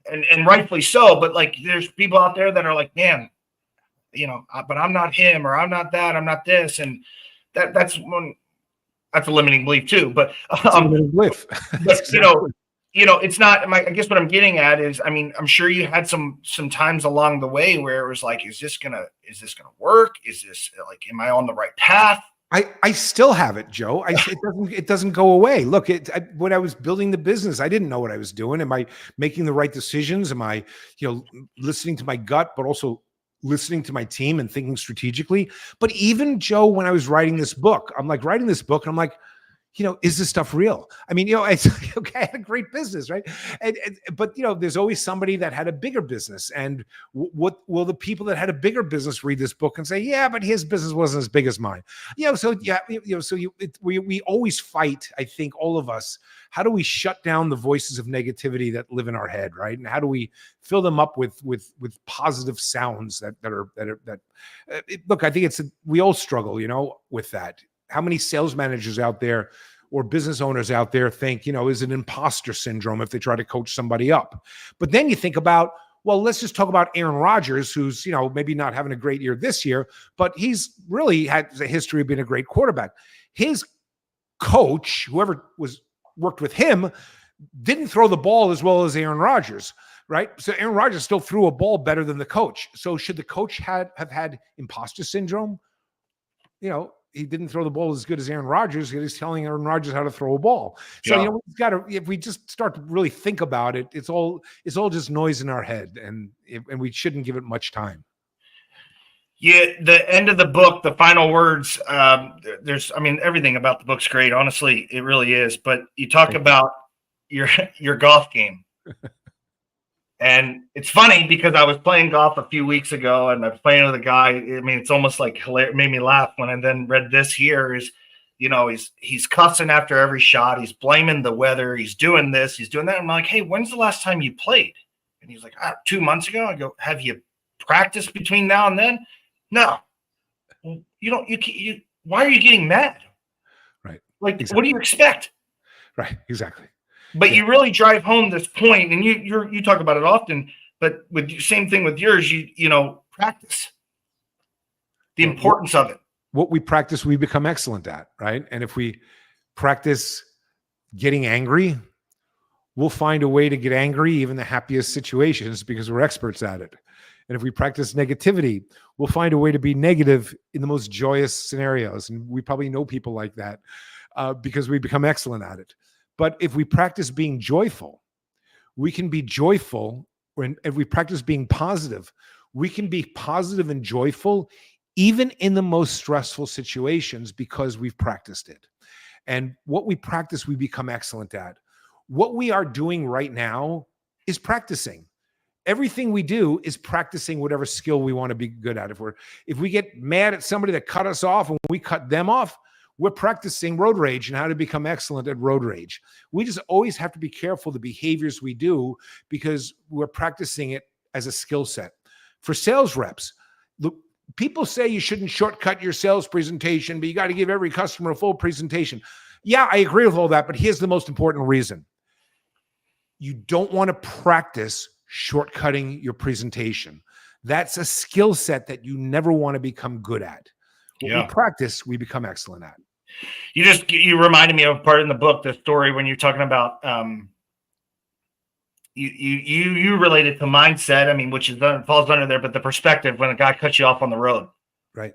and rightfully so. But like, there's people out there that are like, man, you know, but I'm not him, or I'm not that, I'm not this. And that's a limiting belief too. But, belief. But exactly. You know, it's not, I guess what I'm getting at is, I mean, I'm sure you had some times along the way where it was like, is this gonna work? Is this like, am I on the right path? I still have it, Joe. It doesn't go away. Look, when I was building the business, I didn't know what I was doing. Am I making the right decisions? Am I, listening to my gut, but also listening to my team and thinking strategically? But even, Joe, when I was writing this book, I'm like writing this book and I'm like, is this stuff real? I mean, it's like, okay, I had a great business, right? But there's always somebody that had a bigger business. And what will the people that had a bigger business read this book and say, yeah, but his business wasn't as big as mine? We always fight, I think, all of us. How do we shut down the voices of negativity that live in our head, right? And how do we fill them up with positive sounds look, I think we all struggle, with that. How many sales managers out there or business owners out there think, is an imposter syndrome if they try to coach somebody up? But then you think about, well, let's just talk about Aaron Rodgers, who's, maybe not having a great year this year, but he's really had a history of being a great quarterback. His coach, whoever worked with him, didn't throw the ball as well as Aaron Rodgers, right? So Aaron Rodgers still threw a ball better than the coach. So should the coach have had imposter syndrome? He didn't throw the ball as good as Aaron Rodgers. He's telling Aaron Rodgers how to throw a ball. So, we've got to, if we just start to really think about it, it's all just noise in our head, and we shouldn't give it much time. Yeah. The end of the book, the final words, everything about the book's great. Honestly, it really is. But you talk about your golf game. And it's funny because I was playing golf a few weeks ago and I was playing with a guy. I mean, it's almost like hilarious. It made me laugh when I then read this here is, he's cussing after every shot. He's blaming the weather. He's doing this. He's doing that. I'm like, hey, when's the last time you played? And he's like, 2 months ago. I go, have you practiced between now and then? No. Well, why are you getting mad? Right. Like, exactly. What do you expect? Right. Exactly. But you really drive home this point, and you talk about it often. But with the same thing with yours, practice the importance of it. What we practice, we become excellent at, right? And if we practice getting angry, we'll find a way to get angry even the happiest situations because we're experts at it. And if we practice negativity, we'll find a way to be negative in the most joyous scenarios. And we probably know people like that because we become excellent at it. But if we practice being joyful, we can be joyful. And if we practice being positive, we can be positive and joyful even in the most stressful situations because we've practiced it. And what we practice, we become excellent at. What we are doing right now is practicing. Everything we do is practicing whatever skill we want to be good at. If we get mad at somebody that cut us off and we cut them off, we're practicing road rage and how to become excellent at road rage. We just always have to be careful the behaviors we do because we're practicing it as a skill set. For sales reps, people say you shouldn't shortcut your sales presentation, but you got to give every customer a full presentation. Yeah, I agree with all that, but here's the most important reason. You don't want to practice shortcutting your presentation. That's a skill set that you never want to become good at. What we practice, we become excellent at. You reminded me of a part in the book, the story when you're talking about you related to mindset. I mean, which falls under there, but the perspective when a guy cuts you off on the road, right?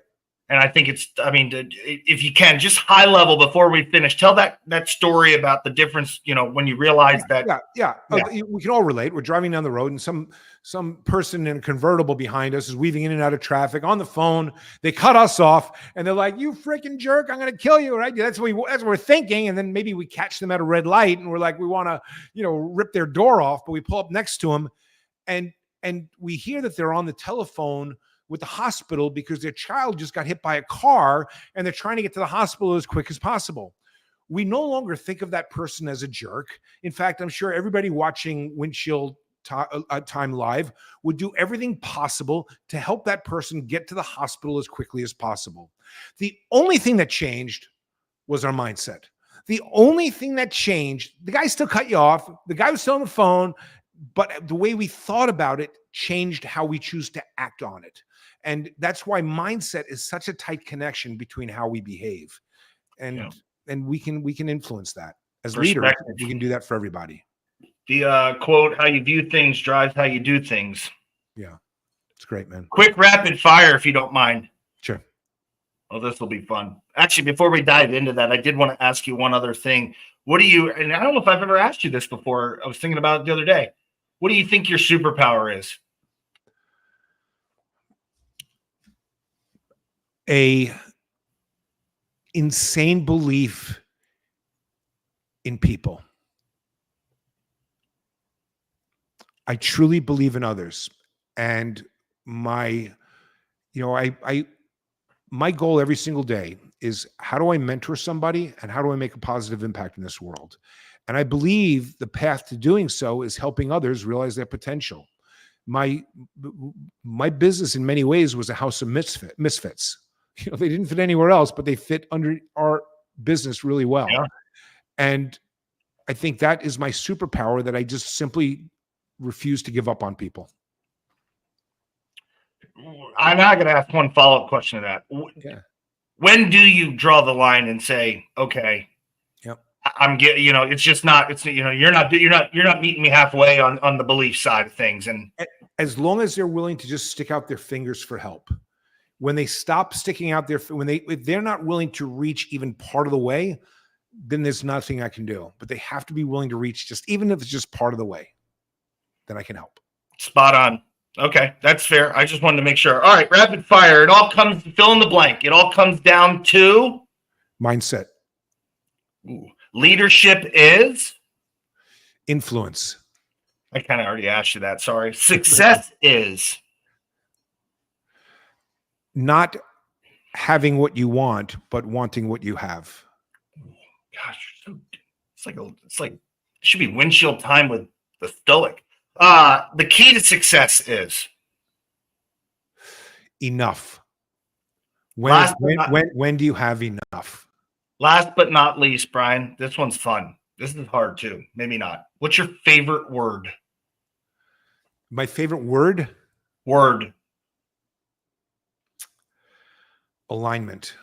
And I think I mean, if you can, just high level before we finish, tell that story about the difference, when you realize that. Yeah. We can all relate. We're driving down the road and some person in a convertible behind us is weaving in and out of traffic on the phone. They cut us off and they're like, "You freaking jerk, I'm going to kill you," right? That's what we're thinking. And then maybe we catch them at a red light and we're like, we want to, rip their door off, but we pull up next to them and we hear that they're on the telephone with the hospital because their child just got hit by a car and they're trying to get to the hospital as quick as possible. We no longer think of that person as a jerk. In fact, I'm sure everybody watching Windshield Time Live would do everything possible to help that person get to the hospital as quickly as possible. The only thing that changed was our mindset. The only thing that changed, the guy still cut you off. The guy was still on the phone, but the way we thought about it changed how we choose to act on it. And that's why mindset is such a tight connection between how we behave. And we can influence that as leaders. We can do that for everybody. The quote, "How you view things drives how you do things." Yeah, it's great, man. Quick rapid fire, if you don't mind. Sure. Oh, this will be fun. Actually, before we dive into that, I did want to ask you one other thing. And I don't know if I've ever asked you this before. I was thinking about it the other day. What do you think your superpower is? A insane belief in people. I truly believe in others. And my goal every single day is, how do I mentor somebody and how do I make a positive impact in this world? And I believe the path to doing so is helping others realize their potential. My business in many ways was a house of misfits. They didn't fit anywhere else, but they fit under our business really well. Yeah. And I think that is my superpower, that I just simply refuse to give up on people. I'm not going to ask one follow-up question to that. Yeah. When do you draw the line and say, okay, I'm getting, it's just not, it's, you're not meeting me halfway on the belief side of things. And as long as they're willing to just stick out their fingers for help. When they stop sticking out if they're not willing to reach even part of the way, then there's nothing I can do. But they have to be willing to reach, just even if it's just part of the way, then I can help. Spot on. Okay, that's fair. I just wanted to make sure. All right, rapid fire. It all comes, fill in the blank. It all comes down to mindset. Ooh. Leadership is influence. I kind of already asked you that. Sorry. Success is not having what you want, but wanting what you have. Gosh, it's like it should be Windshield Time with the Stoic. The key to success is enough. When do you have enough? Last but not least, Brian, this one's fun. This is hard too. Maybe not. What's your favorite word? My favorite word? Word. Alignment.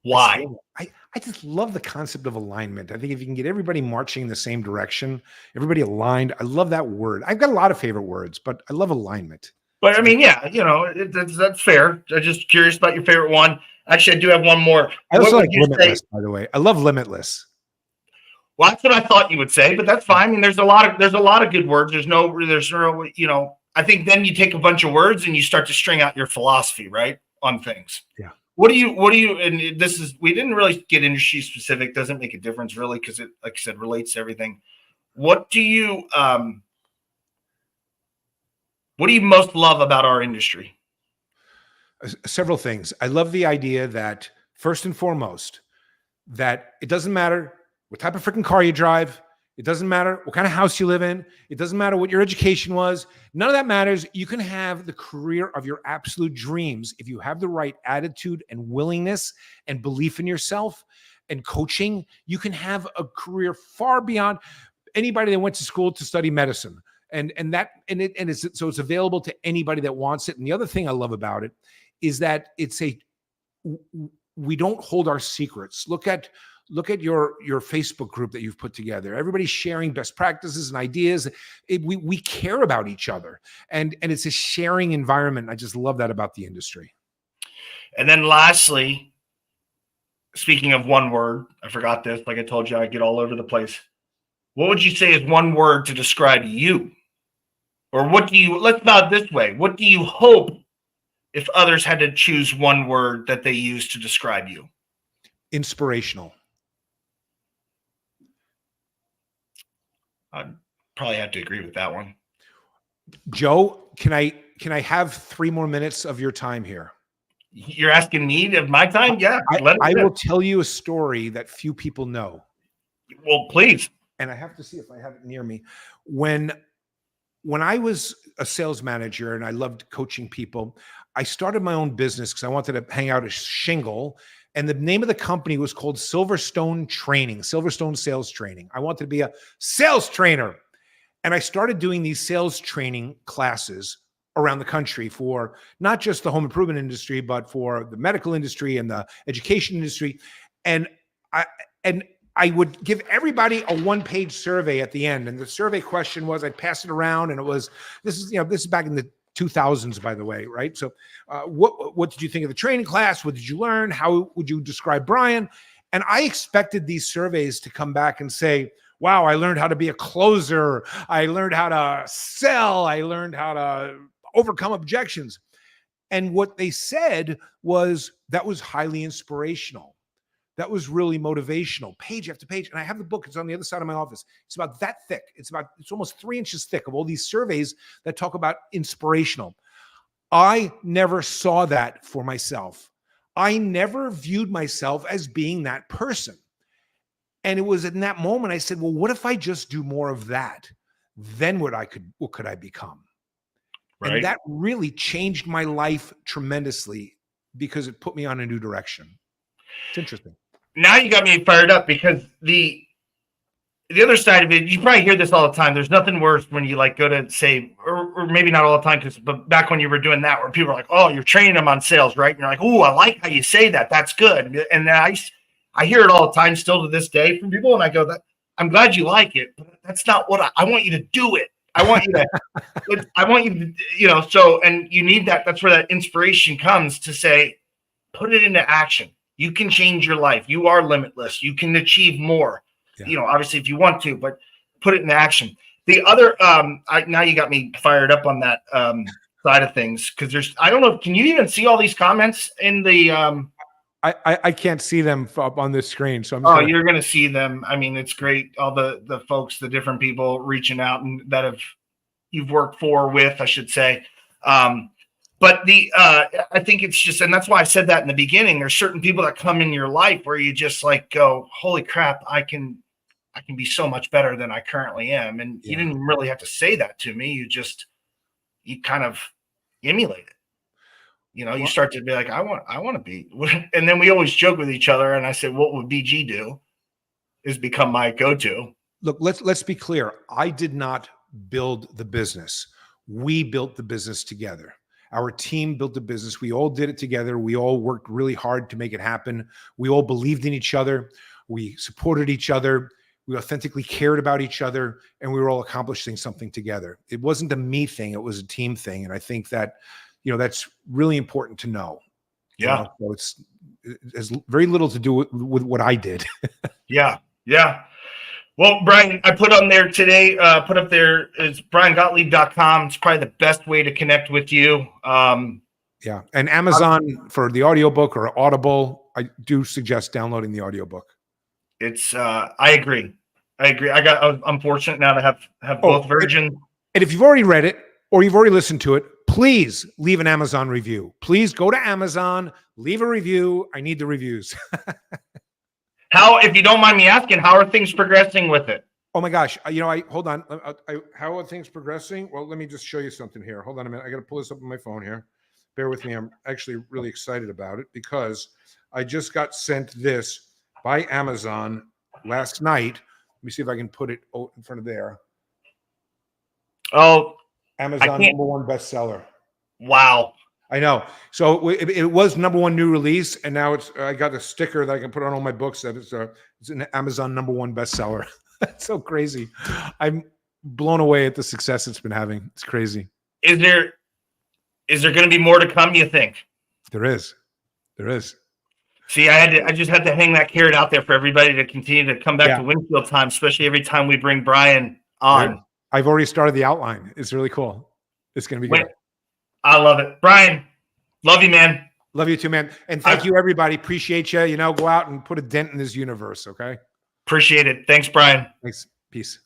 Why? I just love the concept of alignment. I think if you can get everybody marching in the same direction, everybody aligned, I love that word. I've got a lot of favorite words, but I love alignment. But I mean, yeah, that's fair. I'm just curious about your favorite one. Actually, I do have one more. I also like limitless, by the way. I love limitless. Well, that's what I thought you would say, but that's fine. I mean, there's a lot of good words. There's no, I think then you take a bunch of words and you start to string out your philosophy, right, on things. Yeah. What do you, and this is, we didn't really get industry specific, doesn't make a difference really, because it, like I said, relates to everything. What do you most love about our industry? Several things. I love the idea that, first and foremost, that it doesn't matter what type of freaking car you drive. It doesn't matter what kind of house you live in. It doesn't matter what your education was. None of that matters. You can have the career of your absolute dreams if you have the right attitude and willingness and belief in yourself and coaching. You can have a career far beyond anybody that went to school to study medicine. And it's available to anybody that wants it. And the other thing I love about it is that we don't hold our secrets. Look at your Facebook group that you've put together. Everybody's sharing best practices and ideas. We care about each other, and it's a sharing environment. I just love that about the industry. And then lastly, speaking of one word, I forgot this. Like I told you, I get all over the place. What would you say is one word to describe you? Or let's about it this way. What do you hope if others had to choose one word that they use to describe you? Inspirational. I'd probably have to agree with that one. Joe, can I have 3 more minutes of your time here? You're asking me of my time? Yeah. I will tell you a story that few people know. Well, please. And I have to see if I have it near me. When I was a sales manager and I loved coaching people, I started my own business because I wanted to hang out a shingle. And the name of the company was called Silverstone Sales Training. I wanted to be a sales trainer. And I started doing these sales training classes around the country for not just the home improvement industry, but for the medical industry and the education industry. And I would give everybody a 1-page survey at the end. And the survey question was, I'd pass it around, and it was, this is back in the 2000s, by the way, right? So what did you think of the training class? What did you learn? How would you describe Brian? And I expected these surveys to come back and say, wow, I learned how to be a closer. I learned how to sell. I learned how to overcome objections. And what they said was that was highly inspirational. That was really motivational, page after page. And I have the book. It's on the other side of my office. It's about that thick. It's almost 3 inches thick of all these surveys that talk about inspirational. I never saw that for myself. I never viewed myself as being that person. And it was in that moment I said, well, what if I just do more of that? Then what could I become? Right. And that really changed my life tremendously because it put me on a new direction. It's interesting. Now you got me fired up because the other side of it, you probably hear this all the time. There's nothing worse when you like go to say, or maybe not all the time, but back when you were doing that, where people are like, oh, you're training them on sales, right? And you're like, oh, I like how you say that. That's good. And I hear it all the time still to this day from people. And I go, I'm glad you like it, but that's not what I want you to do it. I want you to, so, and you need that. That's where that inspiration comes to say, put it into action. You can change your life. You are limitless. You can achieve more, obviously if you want to, but put it in action. The other, now you got me fired up on that side of things. Cause I don't know, can you even see all these comments in the, I can't see them up on this screen. So you're going to see them. I mean, it's great. All the folks, the different people reaching out and that you've worked with, I should say. But I think it's just, and that's why I said that in the beginning, there's certain people that come in your life where you just like go, holy crap, I can be so much better than I currently am. And you didn't really have to say that to me. You kind of emulate it. You start to be like, I want to be, and then we always joke with each other. And I said, what would BG do is become my go-to. Look, let's be clear. I did not build the business. We built the business together. Our team built the business. We all did it together. We all worked really hard to make it happen. We all believed in each other. We supported each other. We authentically cared about each other, and we were all accomplishing something together. It wasn't a me thing. It was a team thing. And I think that, that's really important to know. Yeah. So it has very little to do with what I did. Yeah. Well, Brian, I put up there is briangottlieb.com. It's probably the best way to connect with you. Yeah. And Amazon for the audiobook or Audible. I do suggest downloading the audiobook. It's I agree. I'm fortunate now to have both versions. And if you've already read it or you've already listened to it, please leave an Amazon review. Please go to Amazon, leave a review. I need the reviews. If you don't mind me asking, how are things progressing with it? Oh my gosh. Hold on. How are things progressing? Well, let me just show you something here. Hold on a minute. I got to pull this up on my phone here. Bear with me. I'm actually really excited about it because I just got sent this by Amazon last night. Let me see if I can put it in front of there. Oh, Amazon #1 bestseller. Wow. I know. So it was #1 new release, and now I got a sticker that I can put on all my books that it's an Amazon #1 bestseller. That's so crazy. I'm blown away at the success it's been having. It's crazy. Is there going to be more to come, you think? There is. There is. See, I just had to hang that carrot out there for everybody to continue to come back Yeah. to Windshield time, especially every time we bring Brian on. I've already started the outline. It's really cool. It's going to be good. I love it. Brian, love you, man. Love you too, man. And thank you, everybody. Appreciate you. You know, go out and put a dent in this universe, okay? Appreciate it. Thanks, Brian. Thanks. Peace.